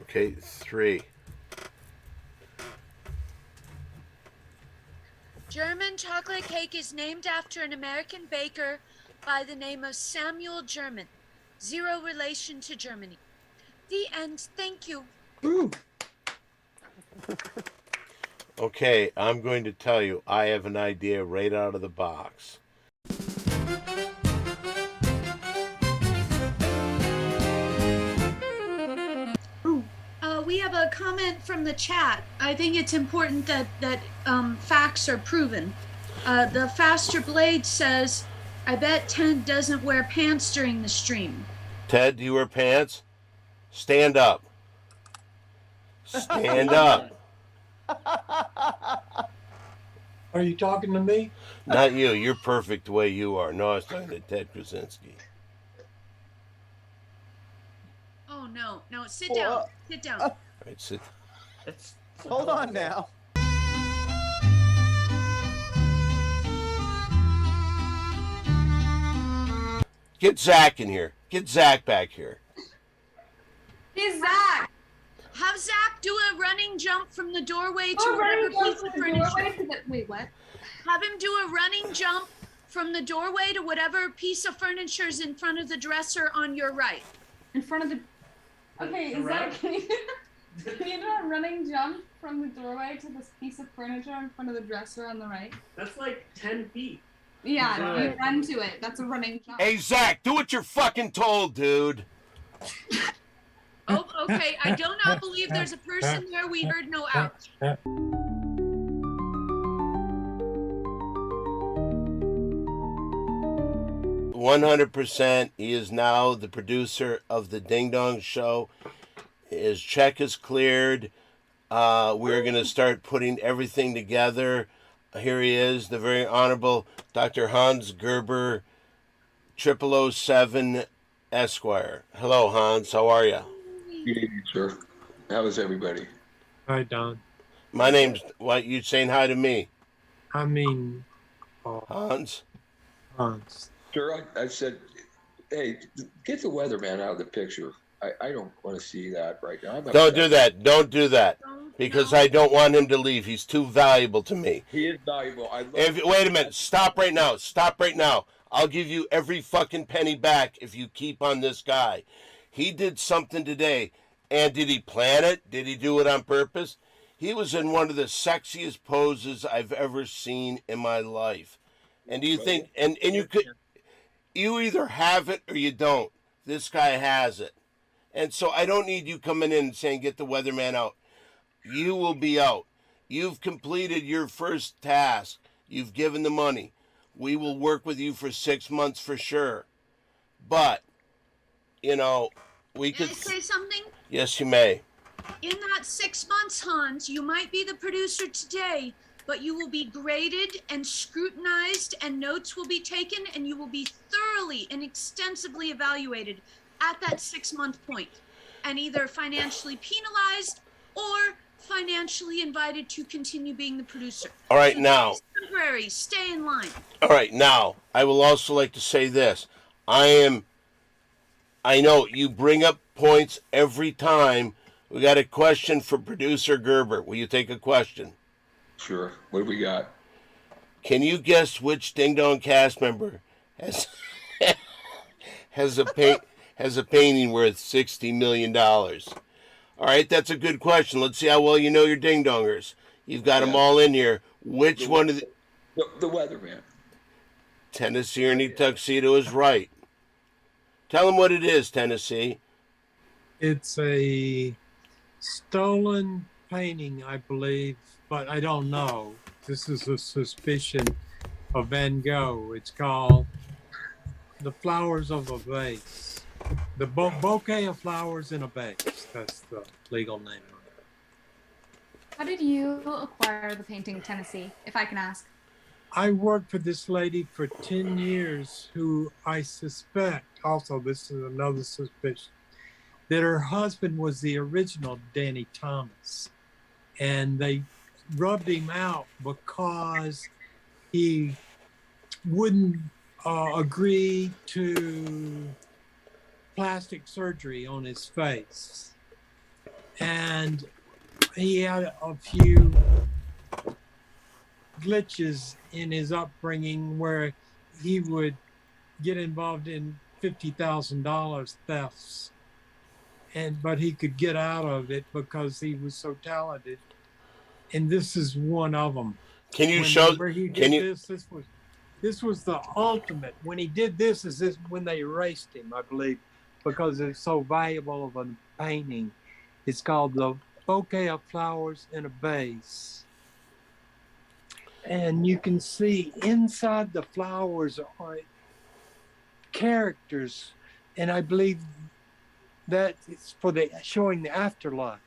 Okay, 3. German chocolate cake is named after an American baker by the name of Samuel German. 0 relation to Germany. The end. Thank you. Okay, I'm going to tell you, I have an idea right out of the box. We have a comment from the chat. I think it's important that facts are proven. The Faster Blade says, I bet Ted doesn't wear pants during the stream. Ted, do you wear pants? Stand up. Stand up. Are you talking to me? Not you. You're perfect the way you are. No, I was talking to Ted Krasinski. Oh, no. No, sit down. Sit down. All right, sit. Hold on now. Get Zach in here. Get Zach back here. He's Zach. Have Zach do a running jump from the doorway to whatever piece of furniture. Wait, what? Have him do a running jump from the doorway to whatever piece of furniture is in front of the dresser on your right. In front of the... Okay, is that... Can you do a running jump from the doorway to this piece of furniture in front of the dresser on the right? That's like 10 feet. Yeah, you run to it. That's a running jump. Hey, Zach, do what you're fucking told, dude. Oh, okay. I do not believe there's a person there. We heard no ouch. 100%. He is now the producer of The Ding Dong Show. His check is cleared. We're going to start putting everything together. Here he is, the very Honorable Dr. Hans Gerber, 0007 Esquire. Hello, Hans. How are you? Good evening, sir. How is everybody? Hi, Don. My name's... What, you saying hi to me? I mean... Hans? Hans. Sir, I said, hey, get the weatherman out of the picture. I don't want to see that right now. Don't do that. Don't do that. Because I don't want him to leave. He's too valuable to me. He is valuable. Wait a minute. Stop right now. Stop right now. I'll give you every fucking penny back if you keep on this guy. He did something today. And did he plan it? Did he do it on purpose? He was in one of the sexiest poses I've ever seen in my life. And do you think, and you either have it or you don't. This guy has it. And so I don't need you coming in and saying, get the weatherman out. You will be out. You've completed your first task. You've given the money. We will work with you for 6 months for sure. But, we May could... I say something? Yes, you may. In that 6 months, Hans, you might be the producer today, but you will be graded and scrutinized, and notes will be taken, and you will be thoroughly and extensively evaluated at that 6 month point, and either financially penalized or financially invited to continue being the producer. All right, So now. it's temporary. Stay in line. All right, now, I will also like to say this. I know you bring up points every time. We got a question for producer Gerber. Will you take a question? Sure. What do we got? Can you guess which Ding Dong cast member has a painting worth $60 million? All right, that's a good question. Let's see how well you know your Ding Dongers. You've got them all in here. Which one of the weatherman? Tennessee Ernie Tuxedo is right. Tell them what it is, Tennessee. It's a stolen painting, I believe, but I don't know. This is a suspicion of Van Gogh. It's called The Flowers of a Vase. The bouquet of flowers in a vase. That's the legal name of it. How did you acquire the painting, Tennessee, if I can ask? I worked for this lady for 10 years who I suspect, also this is another suspicion, that her husband was the original Danny Thomas. And they rubbed him out because he wouldn't agree to plastic surgery on his face. And he had a few glitches in his upbringing where he would get involved in $50,000 thefts, but he could get out of it because he was so talented, and this is one of them. Can you show? Where he did this was the ultimate. When he did this, is this when they erased him, I believe, because it's so valuable of a painting. It's called The Bouquet of Flowers in a Vase. And you can see inside the flowers are characters, and I believe that it's for showing the afterlife,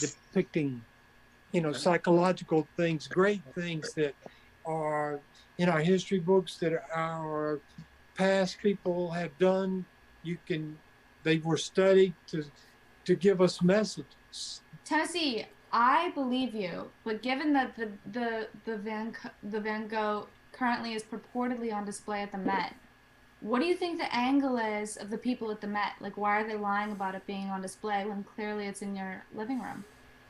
depicting, psychological things, great things that are in our history books that our past people have done. They were studied to give us messages. Tennessee, I believe you, but given that the Van Gogh currently is purportedly on display at the Met, what do you think the angle is of the people at the Met? Like, why are they lying about it being on display when clearly it's in your living room?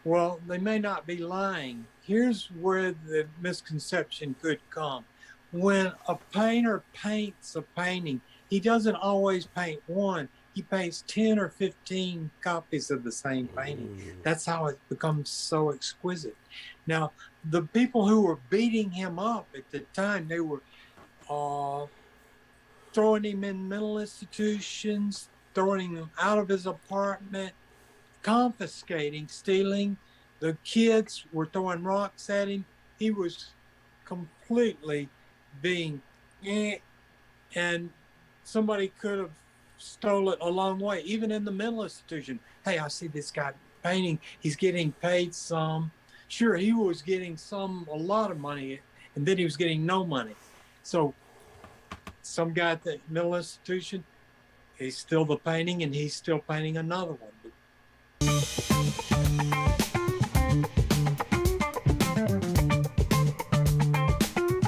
Well, they may not be lying. Here's where the misconception could come. When a painter paints a painting, he doesn't always paint one. He paints 10 or 15 copies of the same painting. That's how it becomes so exquisite. Now, the people who were beating him up at the time, they were throwing him in mental institutions, throwing him out of his apartment, confiscating, stealing. The kids were throwing rocks at him. He was completely being, and somebody could have stole it a long way, even in the mental institution. Hey, I see this guy painting. He's getting paid some. Sure, he was getting a lot of money, and then he was getting no money. So some guy at the mental institution, he's still the painting, and he's still painting another one.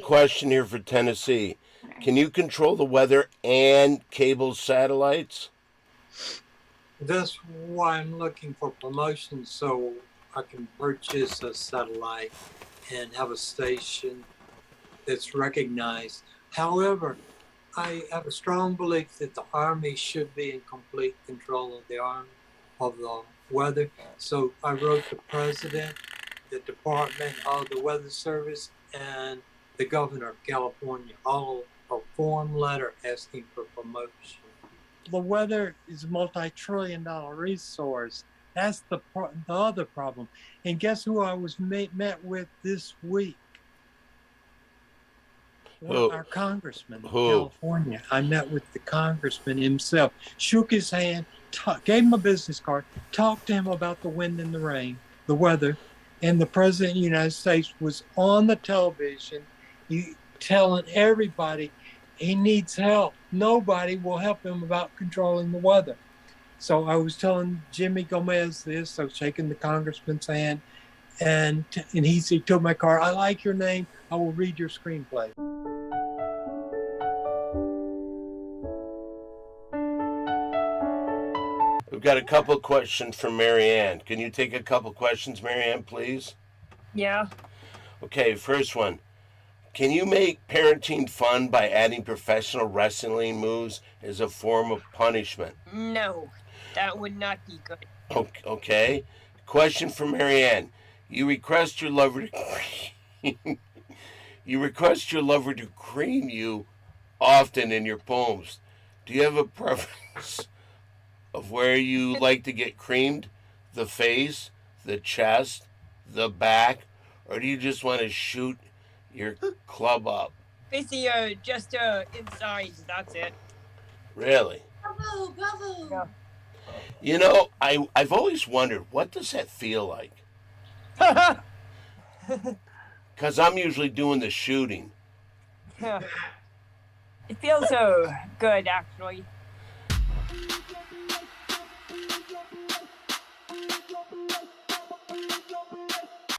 Question here for Tennessee. Can you control the weather and cable satellites? That's why I'm looking for promotions, so I can purchase a satellite and have a station that's recognized. However, I have a strong belief that the Army should be in complete control of the weather. So I wrote the president, the Department of the Weather Service, and the governor of California, all a form letter asking for promotion. The weather is a multi-trillion-dollar resource. That's the other problem. And guess who I was met with this week? Who? Our congressman of Who? California. I met with the congressman himself, shook his hand, gave him a business card, talked to him about the wind and the rain, the weather, and the president of the United States was on the television telling everybody he needs help. Nobody will help him about controlling the weather. So I was telling Jimmy Gomez this, I was shaking the congressman's hand, and he took my car, I like your name, I will read your screenplay. We've got a couple of questions from Marianne. Can you take a couple questions, Marianne, please? Yeah. Okay, first one. Can you make parenting fun by adding professional wrestling moves as a form of punishment? No, that would not be good. Okay. Question from Marianne. You request your lover to cream you often in your poems. Do you have a preference of where you like to get creamed? The face, the chest, the back, or do you just want to shoot your club up? Basically, just inside, that's it. Really? Bravo, bravo. Yeah. You know, I've always wondered, what does that feel like? Because I'm usually doing the shooting. Yeah. It feels so good, actually.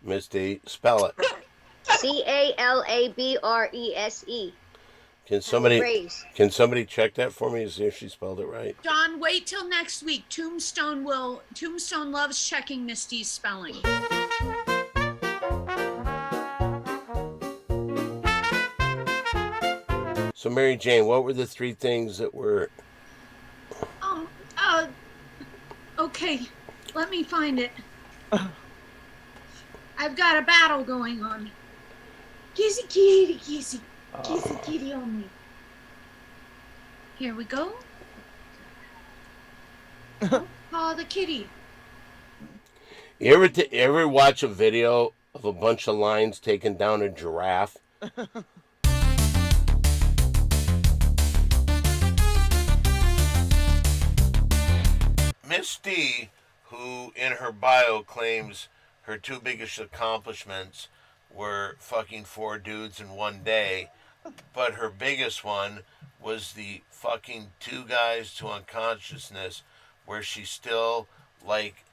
Misty, spell it. CALABRESE. Can somebody check that for me and see if she spelled it right? John, wait till next week. Tombstone loves checking Misty's spelling. So Mary Jane, what were the three things that were... Okay, let me find it. I've got a battle going on. Kissy kitty, kissy. Kissy kitty on me. Here we go. Call the kitty. You ever watch a video of a bunch of lions taking down a giraffe? Misty, who in her bio claims her two biggest accomplishments were fucking 4 dudes in one day, but her biggest one was the fucking 2 guys to unconsciousness, where she still, like,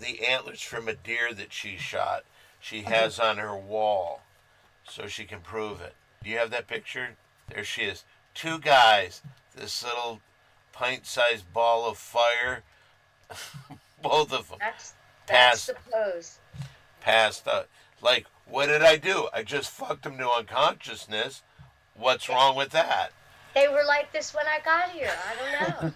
the antlers from a deer that she shot, she has on her wall so she can prove it. Do you have that picture? There she is. 2 guys, this little pint-sized ball of fire, both of them. That's the pose. Passed out. Like, what did I do? I just fucked him to unconsciousness. What's wrong with that? They were like this when I got here. I don't know.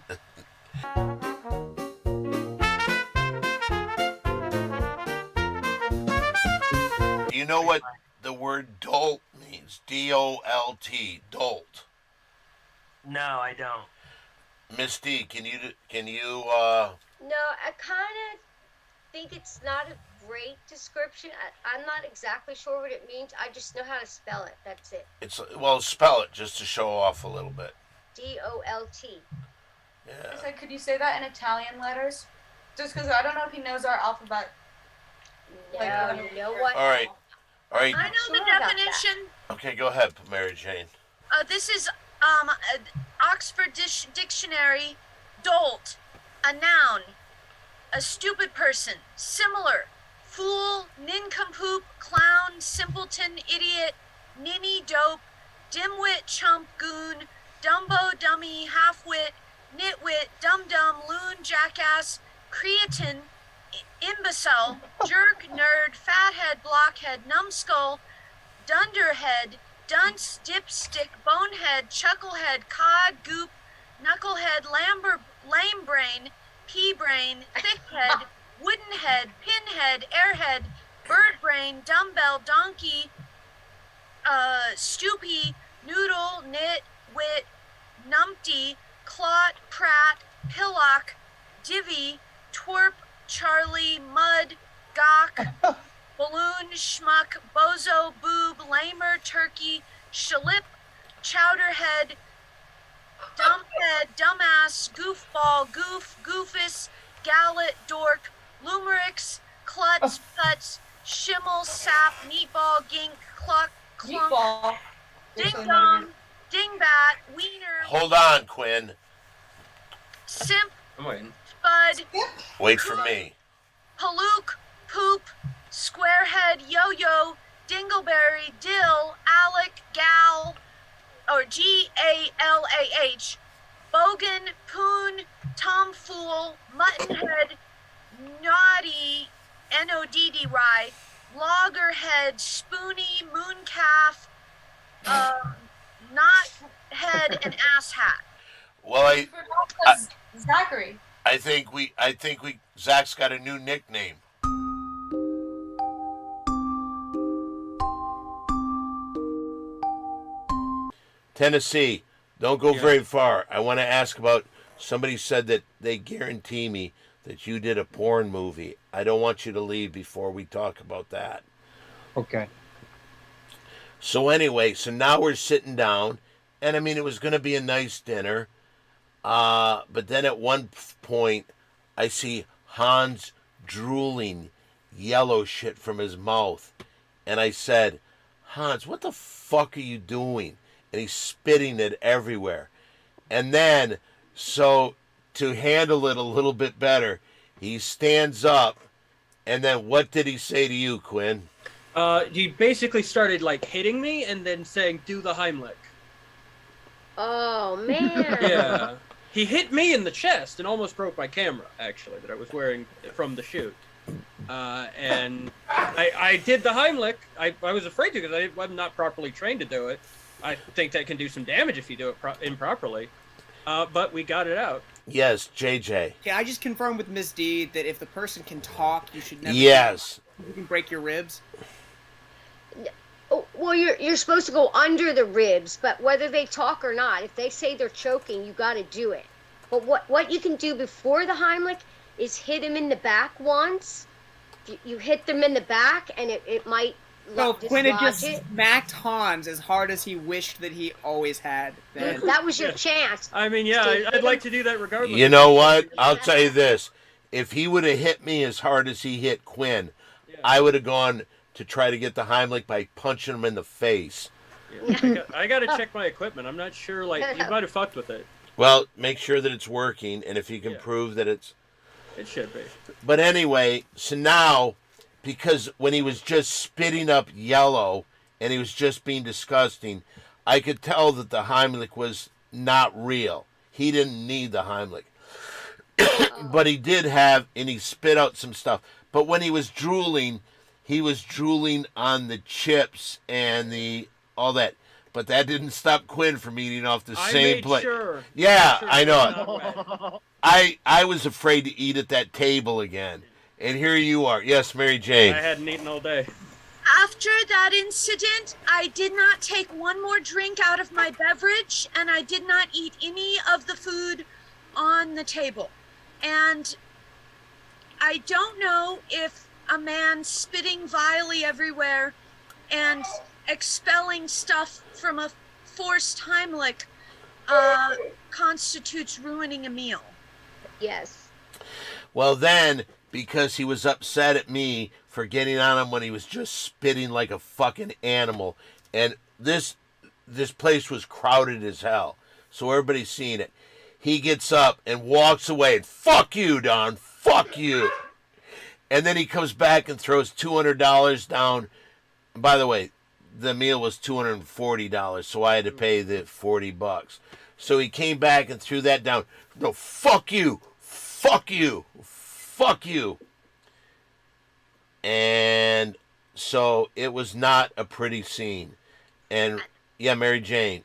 Do you know what the word dolt means? D-O-L-T. Dolt. No, I don't. Misty, can you No, I kind of think it's not a great description. I'm not exactly sure what it means. I just know how to spell it. That's it. spell it just to show off a little bit. DOLT. Yeah. So could you say that in Italian letters? Just because I don't know if he knows our alphabet. No, you know what? All right. I know the definition. Okay, go ahead, Mary Jane. This is Oxford Dictionary. Dolt, a noun, a stupid person, similar, fool, nincompoop, clown, simpleton, idiot, ninny, dope, dimwit, chump, goon, dumbo, dummy, halfwit, nitwit, dum-dum, loon, jackass, cretin, imbecile, jerk, nerd, fathead, blockhead, numbskull, dunderhead, dunce, dipstick, bonehead, chucklehead, cod, goop, knucklehead, lame brain, pea brain, thickhead, wooden head, pinhead, airhead, bird brain, dumbbell, donkey, Stoopy, Noodle, Knit, Wit, Numpty, Clot, Pratt, Pillock, Divvy, Twerp, Charlie, Mud, Gawk, Balloon, Schmuck, Bozo, Boob, Lamer, Turkey, Shalip, Chowderhead, Dumphead, Dumbass, Goofball, Goof, Goofus, Gallet, Dork, Lumerix, Klutz, Cuts, Schimmel, Sap, Meatball, Gink, Cluck, Clunk, Ding Dong, Dingbat, Wiener, Hold on, Quinn. Simp, I'm waiting. Spud, Wait for me. Palook, Poop, Squarehead, Yo-Yo, Dingleberry, Dill, Alec, Gal, or G-A-L-A-H, Bogan, Poon, Tomfool, Muttonhead, Naughty, N-O-D-D-Y, Loggerhead, Spoony, Mooncalf, Knothead, and Asshat. Well, Zachary. I think Zach's got a new nickname. Tennessee, don't go very far. I want to ask about, somebody said that they guarantee me that you did a porn movie. I don't want you to leave before we talk about that. Okay. So anyway, so now we're sitting down, and I mean, it was going to be a nice dinner. But then at one point, I see Hans drooling yellow shit from his mouth. And I said, Hans, what the fuck are you doing? And he's spitting it everywhere. And then, so to handle it a little bit better, he stands up. And then what did he say to you, Quinn? He basically started like hitting me and then saying, "Do the Heimlich." Oh man. Yeah. He hit me in the chest and almost broke my camera, actually, that I was wearing from the shoot. And I did the Heimlich. I was afraid to because I'm not properly trained to do it. I think that can do some damage if you do it improperly. But we got it out. Yes, JJ. Okay, I just confirmed with Miss D that if the person can talk, you should never. Yes. You can break your ribs. Oh, well, you're supposed to go under the ribs, but whether they talk or not, if they say they're choking, you got to do it. But what you can do before the Heimlich is hit him in the back once. You hit them in the back, and it might. So Quinn had just it. smacked Hans as hard as he wished that he always had. Then. That was your chance. I mean, yeah, I'd like to do that regardless. You know what? I'll tell you this. If he would have hit me as hard as he hit Quinn, I would have gone to try to get the Heimlich by punching him in the face. Yeah, I got to check my equipment. I'm not sure, like, you might have fucked with it. Well, make sure that it's working, and if you can prove that it's... It should be. But anyway, so now, because when he was just spitting up yellow, and he was just being disgusting, I could tell that the Heimlich was not real. He didn't need the Heimlich. But he did have, and he spit out some stuff. But when he was drooling, he was drooling on the chips and all that. But that didn't stop Quinn from eating off the same plate. Sure. Yeah, Sure I know it. I was afraid to eat at that table again. And here you are. Yes, Mary Jane. I hadn't eaten all day. After that incident, I did not take one more drink out of my beverage, and I did not eat any of the food on the table. And I don't know if a man spitting vilely everywhere and expelling stuff from a forced Heimlich constitutes ruining a meal. Yes. Well, then, because he was upset at me for getting on him when he was just spitting like a fucking animal, and this place was crowded as hell, so everybody's seeing it. He gets up and walks away, and fuck you, Don, fuck you. And then he comes back and throws $200 down. By the way, the meal was $240, so I had to pay the $40. So he came back and threw that down. No, fuck you, fuck you, fuck you. And so it was not a pretty scene. And yeah, Mary Jane.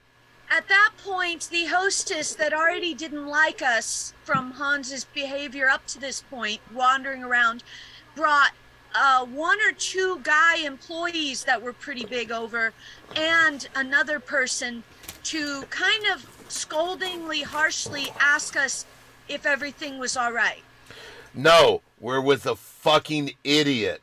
At that point, the hostess that already didn't like us from Hans's behavior up to this point, wandering around, brought one or two guy employees that were pretty big over, and another person to kind of scoldingly, harshly ask us if everything was all right. No, we're with a fucking idiot.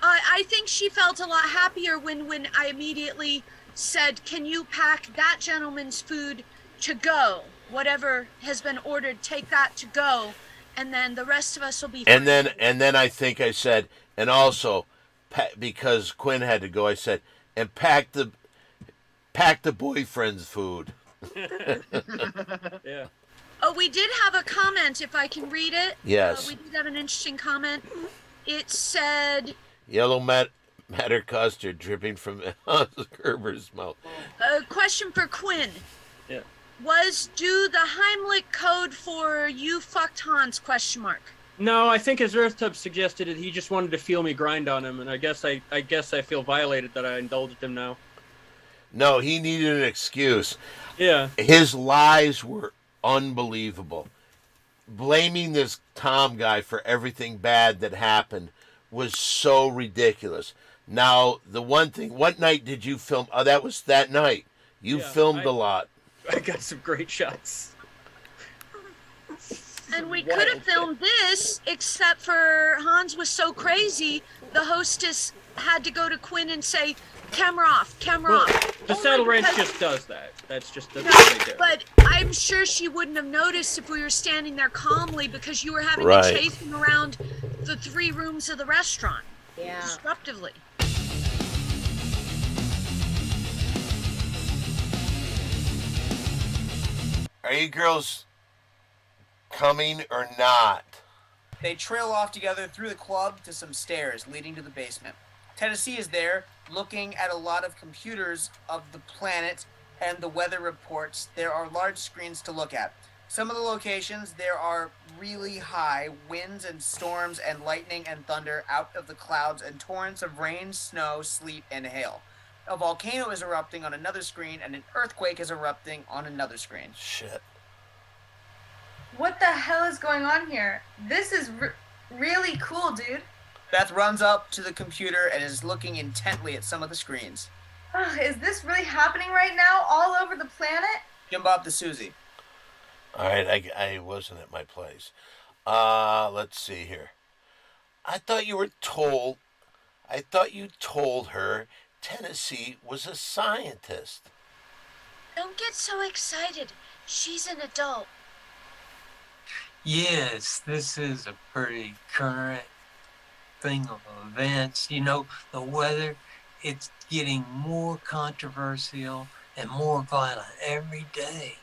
I think she felt a lot happier when I immediately said, "Can you pack that gentleman's food to go? Whatever has been ordered, take that to go, and then the rest of us will be fine." And then I think I said, and also, because Quinn had to go, I said, and pack the boyfriend's food. Yeah. Oh, we did have a comment, if I can read it. Yes. We did have an interesting comment. It said, Yellow matter custard dripping from Gerber's mouth. question for Quinn. Yeah. Was do the Heimlich code for you fucked Hans, ? No, I think as Earthtub suggested it, he just wanted to feel me grind on him, and I guess I feel violated that I indulged him now. No, he needed an excuse. Yeah. His lies were unbelievable. Blaming this Tom guy for everything bad that happened was so ridiculous. Now, the one thing, what night did you film? Oh, that was that night. You filmed a lot. I got some great shots. And we could have filmed this, except for Hans was so crazy, the hostess had to go to Quinn and say, camera off, camera off. The Only Saddle Ranch because- just does that. That's just the No, thing they do. but I'm sure she wouldn't have noticed if we were standing there calmly because you were having to chase him around the 3 rooms of the restaurant. Yeah. Disruptively. Are you girls coming or not? They trail off together through the club to some stairs leading to the basement. Tennessee is there, looking at a lot of computers of the planet and the weather reports. There are large screens to look at. Some of the locations, there are really high winds and storms and lightning and thunder out of the clouds and torrents of rain, snow, sleet, and hail. A volcano is erupting on another screen, and an earthquake is erupting on another screen. Shit. What the hell is going on here? This is really cool, dude. Beth runs up to the computer and is looking intently at some of the screens. Is this really happening right now all over the planet? Jim Bob to Susie. All right, I wasn't at my place. Let's see here. I thought you told her Tennessee was a scientist. Don't get so excited. She's an adult. Yes, this is a pretty current thing of events. You know, the weather, it's getting more controversial and more violent every day.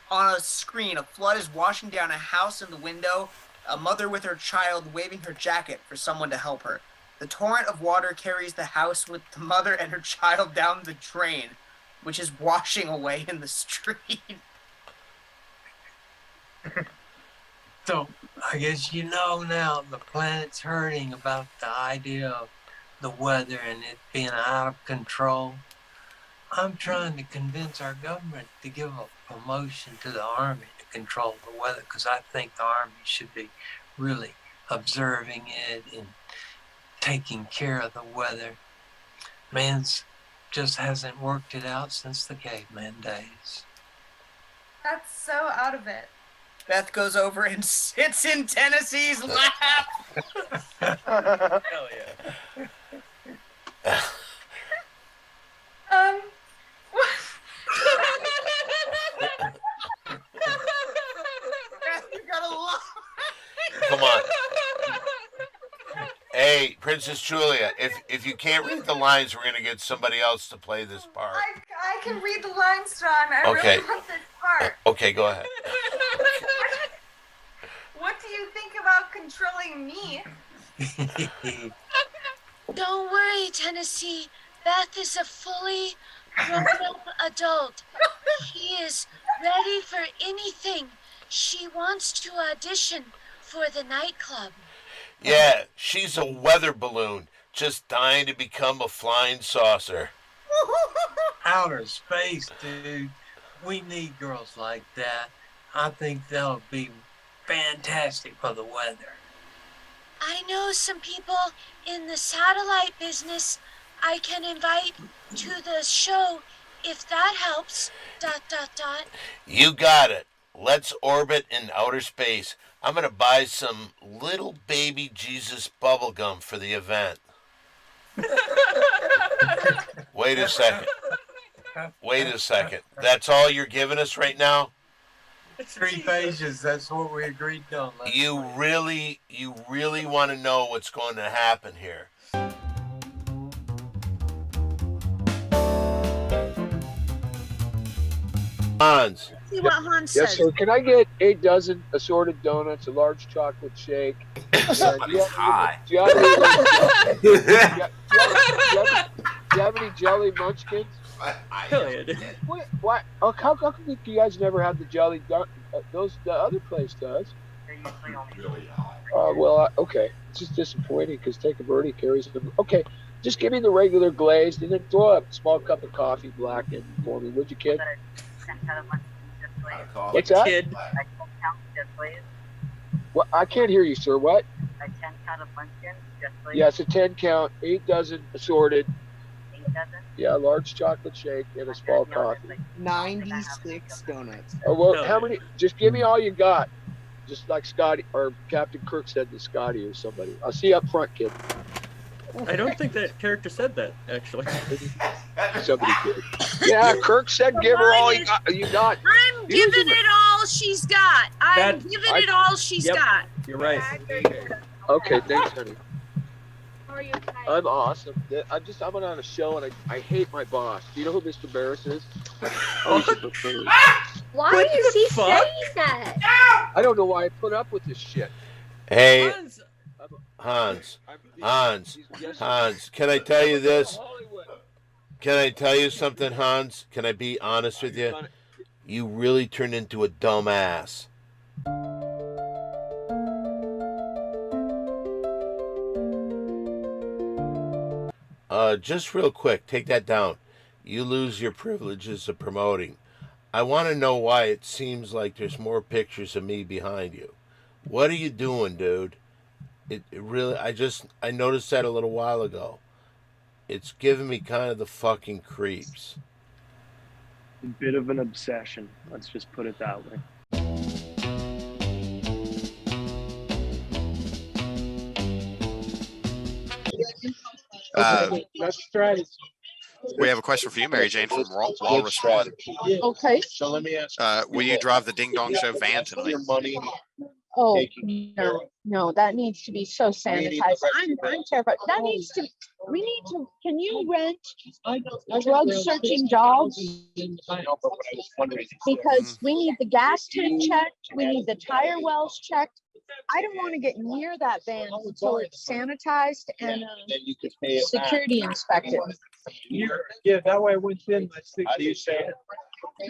On a screen, a flood is washing down a house in the window, a mother with her child waving her jacket for someone to help her. The torrent of water carries the house with the mother and her child down the drain, which is washing away in the street. So, I guess you know now the planet's hurting about the idea of the weather and it being out of control. I'm trying to convince our government to give a promotion to the Army to control the weather, because I think the Army should be really observing it and taking care of the weather. Man's just hasn't worked it out since the caveman days. That's so out of it. Beth goes over and sits in Tennessee's lap. Hell yeah. You gotta love. Come on. Hey, Princess Julia, if you can't read the lines, we're gonna get somebody else to play this part. I can read the lines, John. I Okay. really want this part. Okay, go ahead. What do you think about controlling me? Don't worry, Tennessee. Beth is a fully grown-up adult. She is ready for anything. She wants to audition for the nightclub. Yeah, she's a weather balloon, just dying to become a flying saucer. Outer space, dude. We need girls like that. I think they'll be fantastic for the weather. I know some people in the satellite business I can invite to the show if that helps. ... You got it. Let's orbit in outer space. I'm going to buy some little baby Jesus bubblegum for the event. Wait a second. Wait a second. That's all you're giving us right now? 3 pages. That's what we agreed on. You really want to know what's going to happen here. Hans. See what Hans Yes, says. sir. Can I get 8 dozen assorted donuts, a large chocolate shake? Somebody's high. Do you have any jelly munchkins? Hell yeah, dude. What? Oh, how come you guys never have the jelly? The other place does. Really high. Well, okay. It's just disappointing because Take a Birdie carries them. Okay, just give me the regular glazed and then throw a small cup of coffee blackened for me, would you, kid? What's that? Kid. What? I can't hear you, sir. What? A 10 count of munchkins, just please. Yeah, it's a 10 count, 8 dozen assorted. 8 dozen? Yeah, large chocolate shake and a small coffee. 96 donuts. Oh, well, how many? Just give me all you got. Just like Scotty or Captain Kirk said to Scotty or somebody. I'll see you up front, kid. I don't think that character said that, actually. Somebody did. Yeah, Kirk said give her all you got. I'm giving it all she's got. I'm giving it all she's Yep. got. You're right. Okay, thanks, honey. I'm awesome. I'm on a show and I hate my boss. Do you know who Mr. Barris is? Oh, he's super funny. Why is he saying that? I don't know why I put up with this shit. Hey, Hans, can I tell you this? Can I tell you something, Hans? Can I be honest with you? You really turned into a dumbass. Just real quick, take that down. You lose your privileges of promoting. I want to know why it seems like there's more pictures of me behind you. What are you doing, dude? It really, I noticed that a little while ago. It's giving me kind of the fucking creeps. A bit of an obsession. Let's just put it that way. Let's try this. We have a question for you, Mary Jane, from Walrus One. Okay. So let me ask. Will you drive the Ding Dong Show van tonight? Oh, no, that needs to be so sanitized. I'm terrified. We need to, can you rent a drug searching dogs? Because we need the gas tank checked, we need the tire wells checked. I don't want to get near that van until it's sanitized and security inspected. Yeah, that way I went in. How do you say it?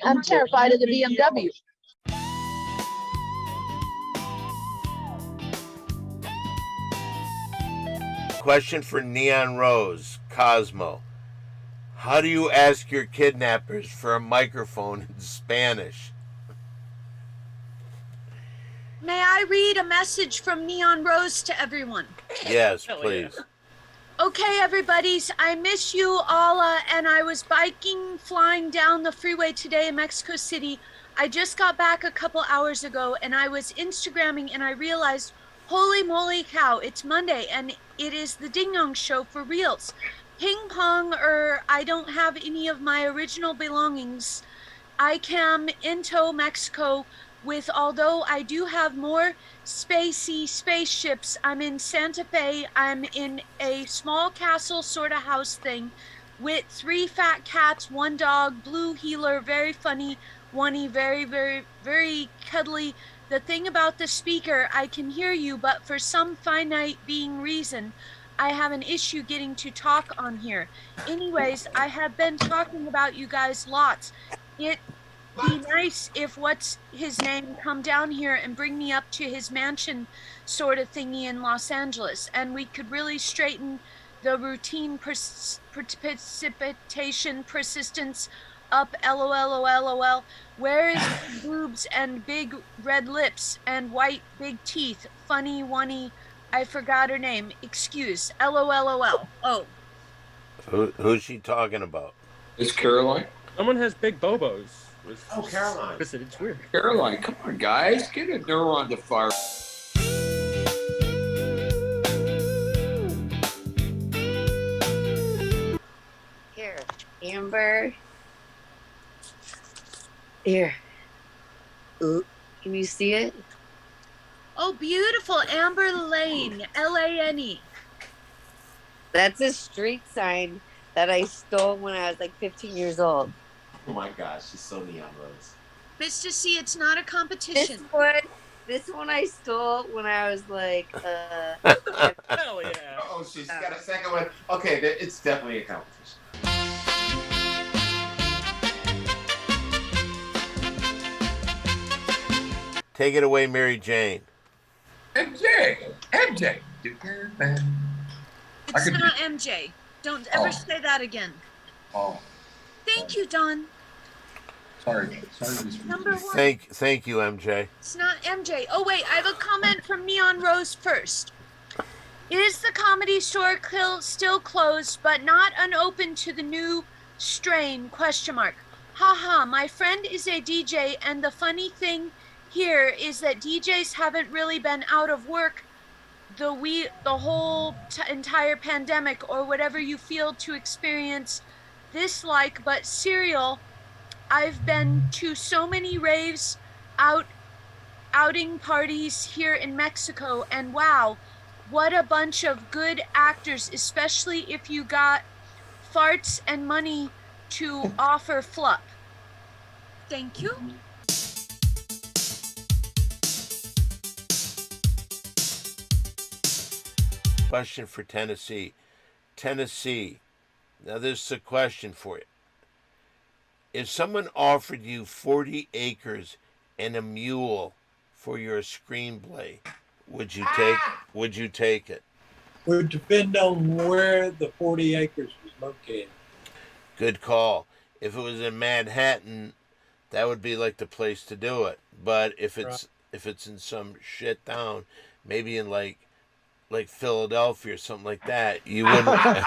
I'm terrified of the BMW. Question for Neon Rose, Cosmo. How do you ask your kidnappers for a microphone in Spanish? May I read a message from Neon Rose to everyone? Yes, please. Okay, everybody's. I miss you all, and I was flying down the freeway today in Mexico City. I just got back a couple hours ago, and I was Instagramming, and I realized, holy moly cow, it's Monday, and it is the Ding Dong Show for reals. Ping pong, I don't have any of my original belongings. I came into Mexico with, although I do have more spacey spaceships, I'm in Santa Fe. I'm in a small castle sort of house thing with 3 fat cats, 1 dog, blue heeler, very funny, one-y, very, very, very cuddly. The thing about the speaker, I can hear you, but for some finite being reason, I have an issue getting to talk on here. Anyways, I have been talking about you guys lots. It'd be nice if what's his name come down here and bring me up to his mansion sort of thingy in Los Angeles, and we could really straighten the routine precipitation persistence up. LOL. Where is boobs and big red lips and white big teeth? Funny one-y. I forgot her name. Excuse. LOLOL. Oh. Who's she talking about? It's Caroline. Someone has big bobos. Oh, Caroline. Listen, it's weird. Caroline, come on, guys, get a neuron to fire. Here, Amber. Here. Ooh, can you see it? Oh, beautiful. Amber Lane. Lane. That's a street sign that I stole when I was like 15 years old. Oh my gosh, she's so neon rose. Mr. C, it's not a competition. This one I stole when I was like, Hell yeah. Oh, she's got a second one. Okay, it's definitely a competition. Take it away, Mary Jane. MJ. It's not MJ. Don't ever say that again. Oh, Thank you, Don. sorry. Number one. Thank you, MJ. It's not MJ. Oh, wait. I have a comment from Neon Rose first. Is the Comedy Store still closed, but not unopened to the new strain? ? Haha, my friend is a DJ, and the funny thing here is that DJs haven't really been out of work the whole entire pandemic, or whatever you feel to experience this like. But serial, I've been to so many raves, outing parties here in Mexico, and wow, what a bunch of good actors, especially if you got farts and money to offer flup. Thank you. Question for Tennessee. Tennessee, now this is a question for you. If someone offered you 40 acres and a mule for your screenplay, would you take it? Would depend on where the 40 acres was located. Good call. If it was in Manhattan, that would be like the place to do it. But if it's in some shit town, maybe in like Philadelphia or something like that, you wouldn't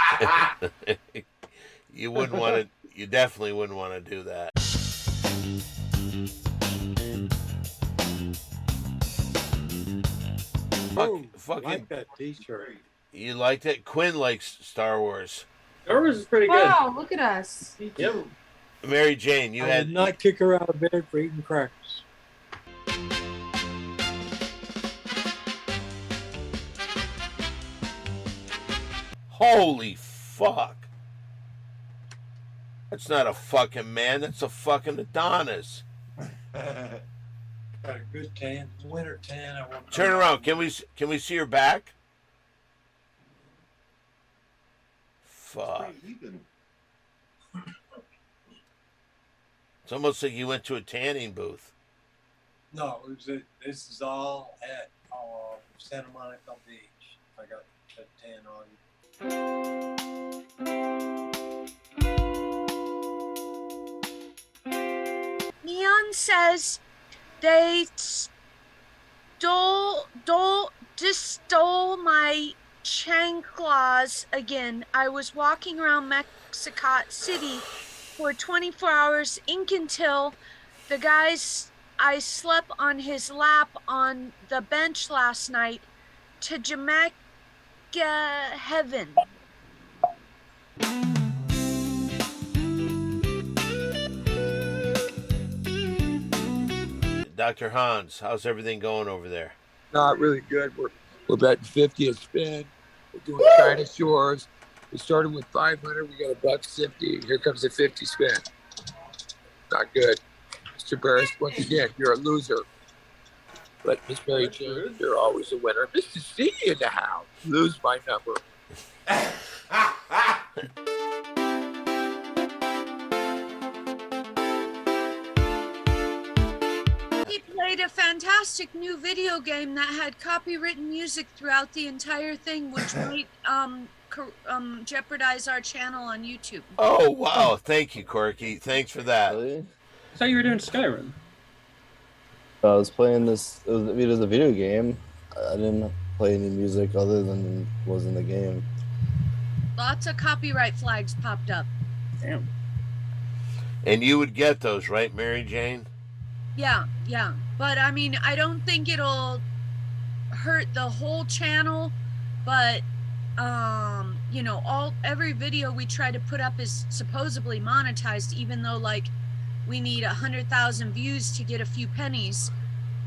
you definitely wouldn't want to do that. I like that t-shirt. You liked it? Quinn likes Star Wars. Star Wars is pretty good. Wow, look at us. Yep. Mary Jane, you I had did not kick her out of bed for eating crackers. Holy fuck. That's not a fucking man, that's a fucking Adonis. Got a good tan, winter tan. I want Turn around, can we see your back? Fuck. It's almost like you went to a tanning booth. No, this is all at Santa Monica Beach. I got that tan on. Neon says they stole my chanclas again. I was walking around Mexico City for 24 hours until the guys I slept on his lap on the bench last night to Jamaica heaven. Dr. Hans, how's everything going over there? Not really good. We're betting 50 a spin. We're doing China Shores. We started with 500. We got $1.50. Here comes a 50 spin. Not good. Mr. Barris, once again, you're a loser. But Miss Mary Jane, you're always a winner. Mr. C in the house. Lose my number. He played a fantastic new video game that had copywritten music throughout the entire thing, which might jeopardize our channel on YouTube. Oh, wow. Thank you, Corky. Thanks for that. I thought you were doing Skyrim. I was playing this. It was a video game. I didn't play any music other than was in the game. Lots of copyright flags popped up. Damn. And you would get those, right, Mary Jane? Yeah. But I mean, I don't think it'll hurt the whole channel, but you know, every video we try to put up is supposedly monetized, even though like we need 100,000 views to get a few pennies.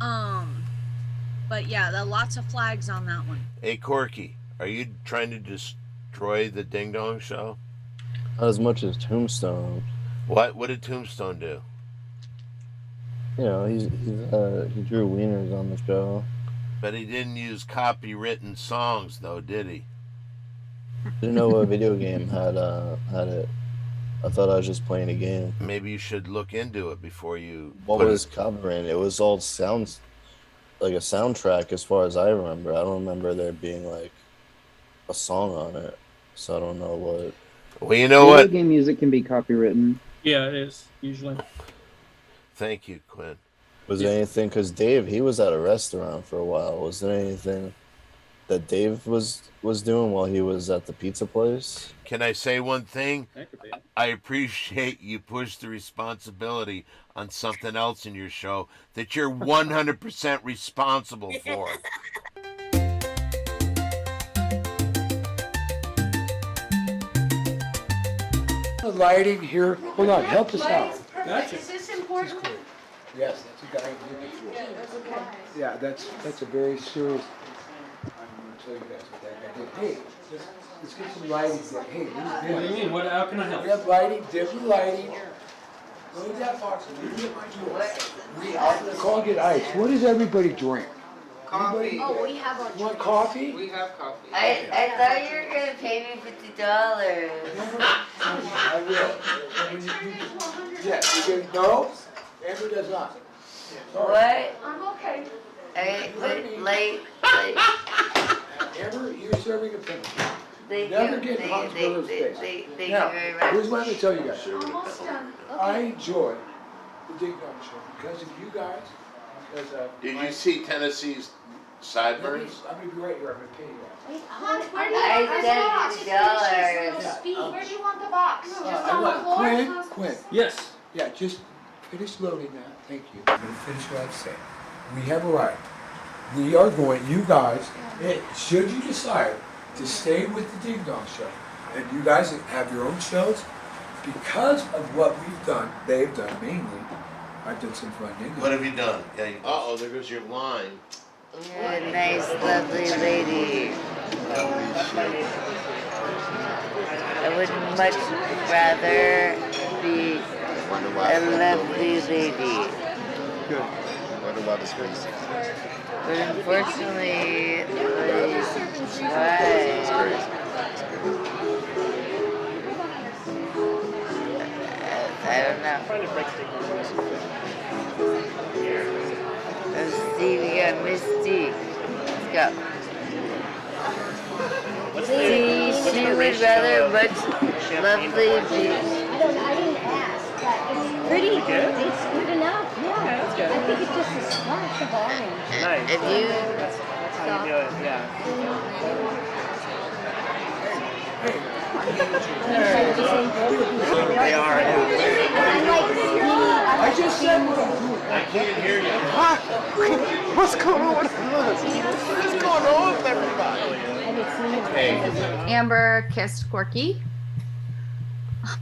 But yeah, there are lots of flags on that one. Hey, Corky, are you trying to destroy the Ding Dong Show? Not as much as Tombstone. What did Tombstone do? You know, he drew wieners on the show. But he didn't use copywritten songs, though, did he? Didn't know what video game had it. I thought I was just playing a game. Maybe you should look into it before you. What was covering? It was all sounds like a soundtrack, as far as I remember. I don't remember there being like a song on it, so I don't know what. Well, you know what? Video game music can be copywritten. Yeah, it is usually. Thank you, Quinn. Was there anything? Because Dave, he was at a restaurant for a while. Was there anything that Dave was doing while he was at the pizza place? Can I say one thing? I appreciate you push the responsibility on something else in your show that you're 100% responsible for. The lighting here. Hold on, help us out. Is this important? Yes, that's a guy who did it before. Yeah, that's a very serious. I'm going to tell you guys what that guy did. Hey, let's get some lighting. Hey, What do you mean? How can I help? We have lighting, different lighting. Look at that box. I'll call get ice. What does everybody drink? Coffee. Oh, we have our. You want coffee? We have coffee. I thought you were gonna pay me $50. I will. Yeah, you can, no, Amber does not. What? I'm okay. Like. Amber, you're serving a penny. Thank Never you. get Hans Miller's face. Thank you Now, very much. here's what I'm going to tell you guys. Almost done. I enjoy the Ding Dong Show because of you guys. Did you see Tennessee's sideburns? I'm going to be right here. I'm going to pay you guys. Hans, where do you want this box? Where do you want the box? Just on the floor? Quinn. Yes. Yeah, just finish loading that. Thank you. I'm going to finish what I'm saying. We have arrived. We are going, you guys, should you decide to stay with the Ding Dong Show, and you guys have your own shows, because of what we've done, they've done mainly, I've done some fun things. What have you done? Uh-oh, there goes your line. You're a nice, lovely lady. I would much rather be a lovely lady. Good. Wonder why the screen's But unfortunately, why? I don't know. Let's see, we got Mystique. Let's go. See, she would rather much lovely be. I didn't ask, but it's pretty good. It's good enough. Yeah, that's good. I think it's just a splash of orange. Nice. If you. That's how you do it, yeah. They are, I just said what I'm doing. I can't hear you. What's going on with us? What's going on with everybody? Hey. Amber kissed Corky.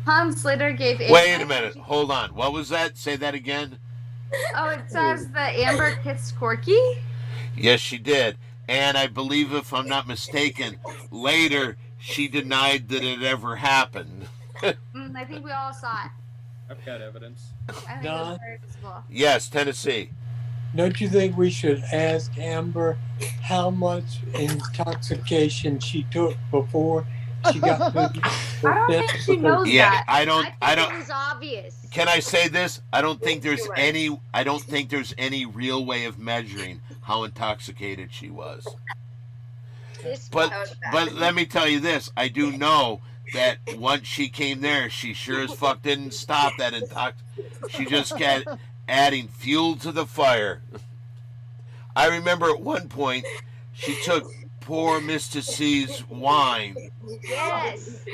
Hans later gave. Wait a minute. Hold on. What was that? Say that again. Oh, it says that Amber kissed Corky. Yes, she did. And I believe, if I'm not mistaken, later she denied that it ever happened. I think we all saw it. I've got evidence. I think it Don? was very visible. Yes, Tennessee. Don't you think we should ask Amber how much intoxication she took before she got food? I don't think she knows Yeah, that. I don't. It was obvious. Can I say this? I don't think there's any real way of measuring how intoxicated she was. But let me tell you this. I do know that once she came there, she sure as fuck didn't stop that She just kept adding fuel to the fire. I remember at one point She took poor Mr. C's wine, Yes.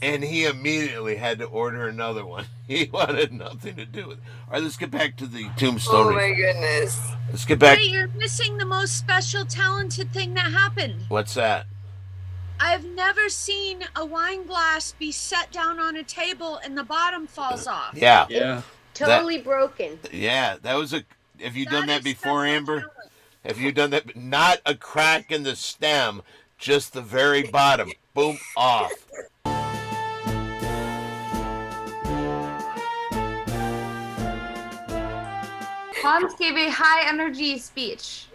and he immediately had to order another one. He wanted nothing to do with it. All right, let's get back to the tombstone. Oh my goodness. Let's get back. Wait, you're missing the most special, talented thing that happened. What's that? I've never seen a wine glass be set down on a table and the bottom falls off. Yeah. Yeah. Totally broken. Yeah, that was a. Have you done that before, Amber? Have you done that? Not a crack in the stem, just the very bottom. Boom, off. Hans gave a high energy speech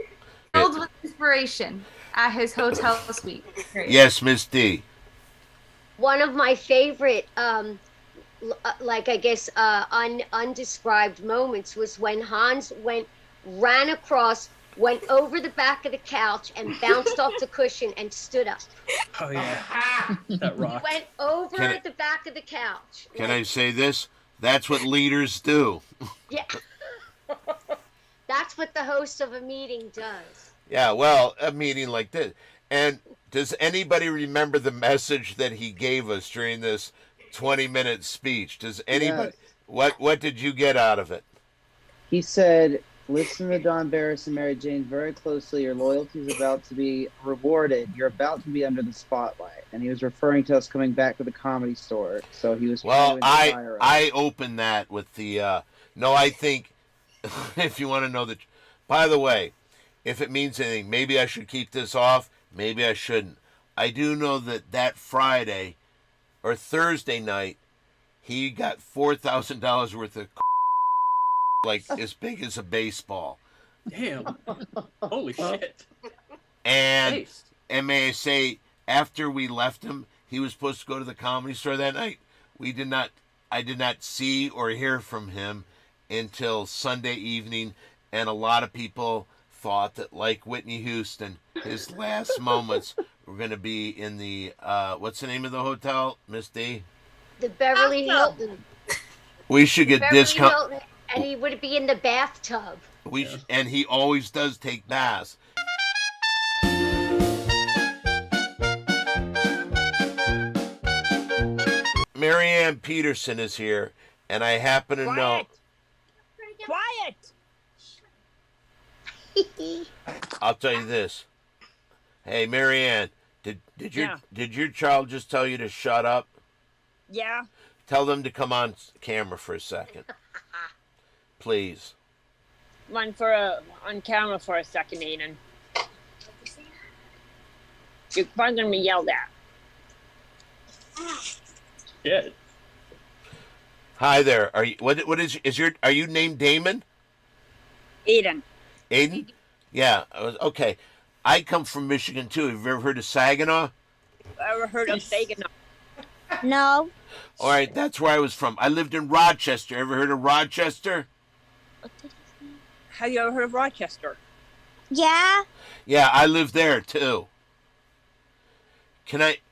filled with inspiration at his hotel suite. Great. Yes, Miss D. One of my favorite, like I guess, undescribed moments was when Hans ran across, went over the back of the couch and bounced off the cushion and stood up. Oh yeah, that rock. Went over Can I- the back of the couch. Can I say this? That's what leaders do. Yeah. That's what the host of a meeting does. Yeah, well, a meeting like this. And does anybody remember the message that he gave us during this 20-minute speech? Does anybody? Yes. What did you get out of it? He said, listen to Don Barris and Mary Jane very closely. Your loyalty is about to be rewarded. You're about to be under the spotlight. And he was referring to us coming back to the Comedy Store. So he was Well, trying to inspire us. I opened that with the no, I think if you want to know that. By the way, if it means anything, maybe I should keep this off. Maybe I shouldn't. I do know that Friday or Thursday night, he got $4,000 worth of like as big as a baseball. Damn. Holy shit. And may I say, after we left him, he was supposed to go to the Comedy Store that night. I did not see or hear from him until Sunday evening, and a lot of people thought that, like Whitney Houston, his last moments were going to be in the what's the name of the hotel, Miss D? The Beverly Hilton. We should get Beverly discount. Hilton, and he would be in the bathtub. And he always does take baths. Marianne Peterson is here, and I happen to know. Quiet. I'll tell you this. Hey, Marianne, did your child just tell you to shut up? Yeah. Tell them to come on camera for a second, please. One on camera for a second, Aiden. You're probably gonna be yelled at. Shit. Hi there. Are you? What is your? Are you named Damon? Aiden. Aiden? Yeah. Okay. I come from Michigan too. Have you ever heard of Saginaw? Ever heard of Saginaw? No. All right, that's where I was from. I lived in Rochester. Ever heard of Rochester? Have you ever heard of Rochester? Yeah. Yeah, I lived there too.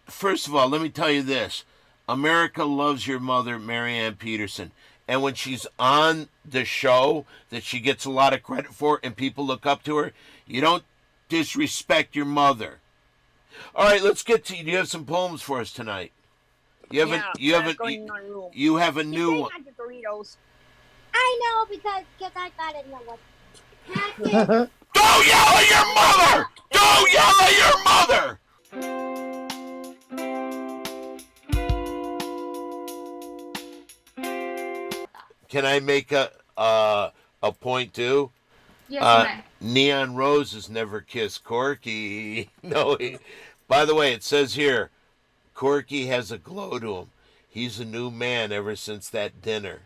First of all, let me tell you this. America loves your mother, Marianne Peterson. And when she's on the show that she gets a lot of credit for and people look up to her, you don't disrespect your mother. All right, let's get to you. Do you have some poems for us tonight? You have a new one. I know because I got it. Don't yell at your mother! Don't yell at your mother! Can I make a point too? Yes, Neon Roses never kissed Corky. No, by the way, it says here, Corky has a glow to him. He's a new man ever since that dinner.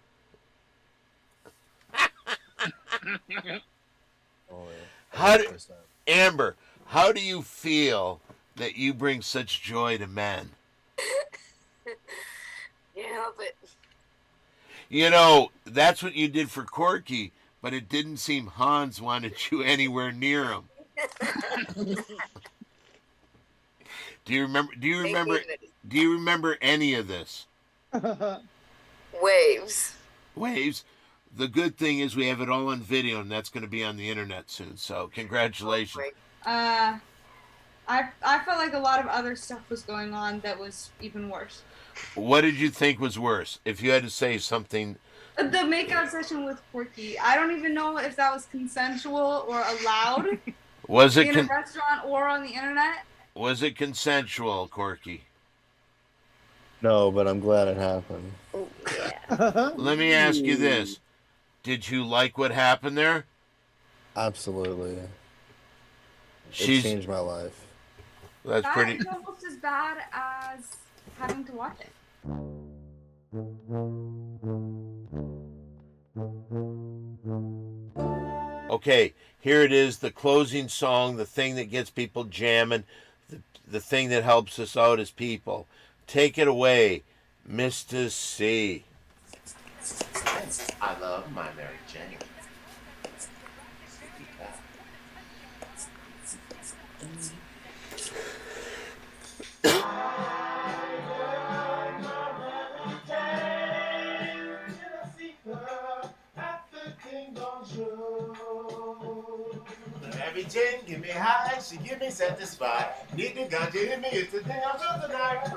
Amber, how do you feel that you bring such joy to men? Can't help it. You know, that's what you did for Corky, but it didn't seem Hans wanted you anywhere near him. Do you remember any of this? Waves. Waves. The good thing is we have it all on video, and that's going to be on the internet soon. So congratulations. I felt like a lot of other stuff was going on that was even worse. What did you think was worse? If you had to say something. The makeout session with Corky. I don't even know if that was consensual or allowed. Was it in a restaurant or on the internet? Was it consensual, Corky? No, but I'm glad it happened. Oh, yeah. Let me ask you this. Did you like what happened there? Absolutely. She's- It changed my life. That's That pretty. is almost as bad as having to watch it. Okay, here it is, the closing song, the thing that gets people jamming, the thing that helps us out as people. Take it away, Mr. C. I love my Mary Jane. Mary Jane, give me high, she give me satisfied. Need the ganja in me, it's the thing I'm doing tonight.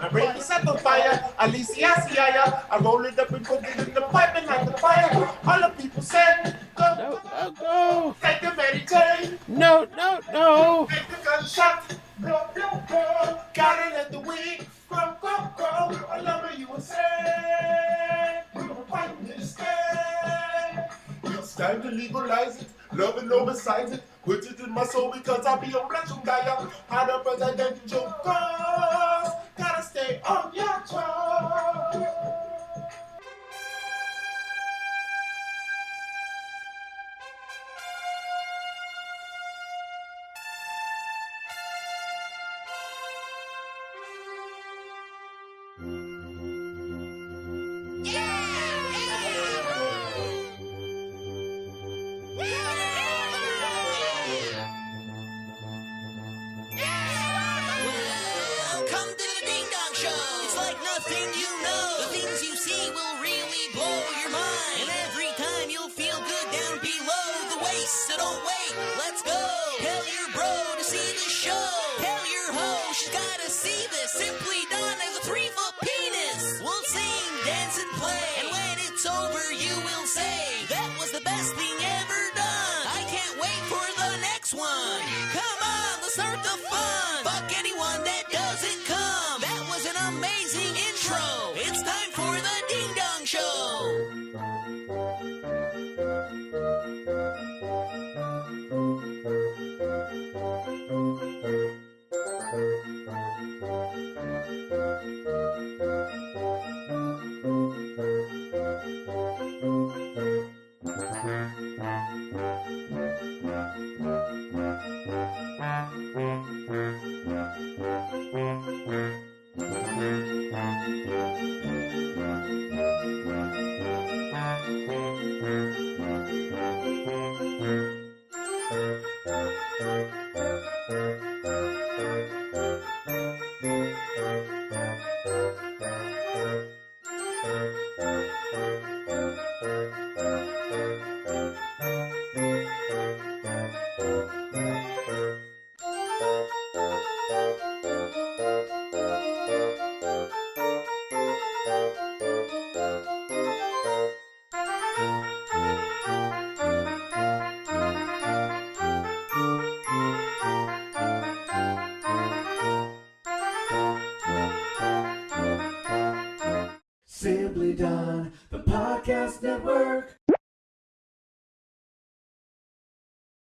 I bring the set on fire, Alicia Siaya. I roll it up and put it in the pipe and light the fire. All the people said, go, go. Take the Mary Jane. No. Take the gunshot. Blow. Gotta let the weed grow. I love her, you insane. You don't fight me to stay. It's time to legalize it. Love and no besides it. Put it in my soul because I'll be a random guy. How the president jokers. Gotta stay on your toes. Welcome to the Ding Dong Show. It's like nothing you know. The things you see will really blow your mind. And every time you'll feel good down below the waist. So don't wait, let's go. Tell your bro to see the show. Tell your hoe she's gotta see this. Simply Don has a 3-foot penis. We'll sing, dance, and play. And when it's over, you will say, that was the best thing ever done. I can't wait for the next one. Come on, let's start the fun. Fuck anyone that doesn't come. That was an amazing intro. It's time for the Ding Dong Show. Simply Done, the podcast network.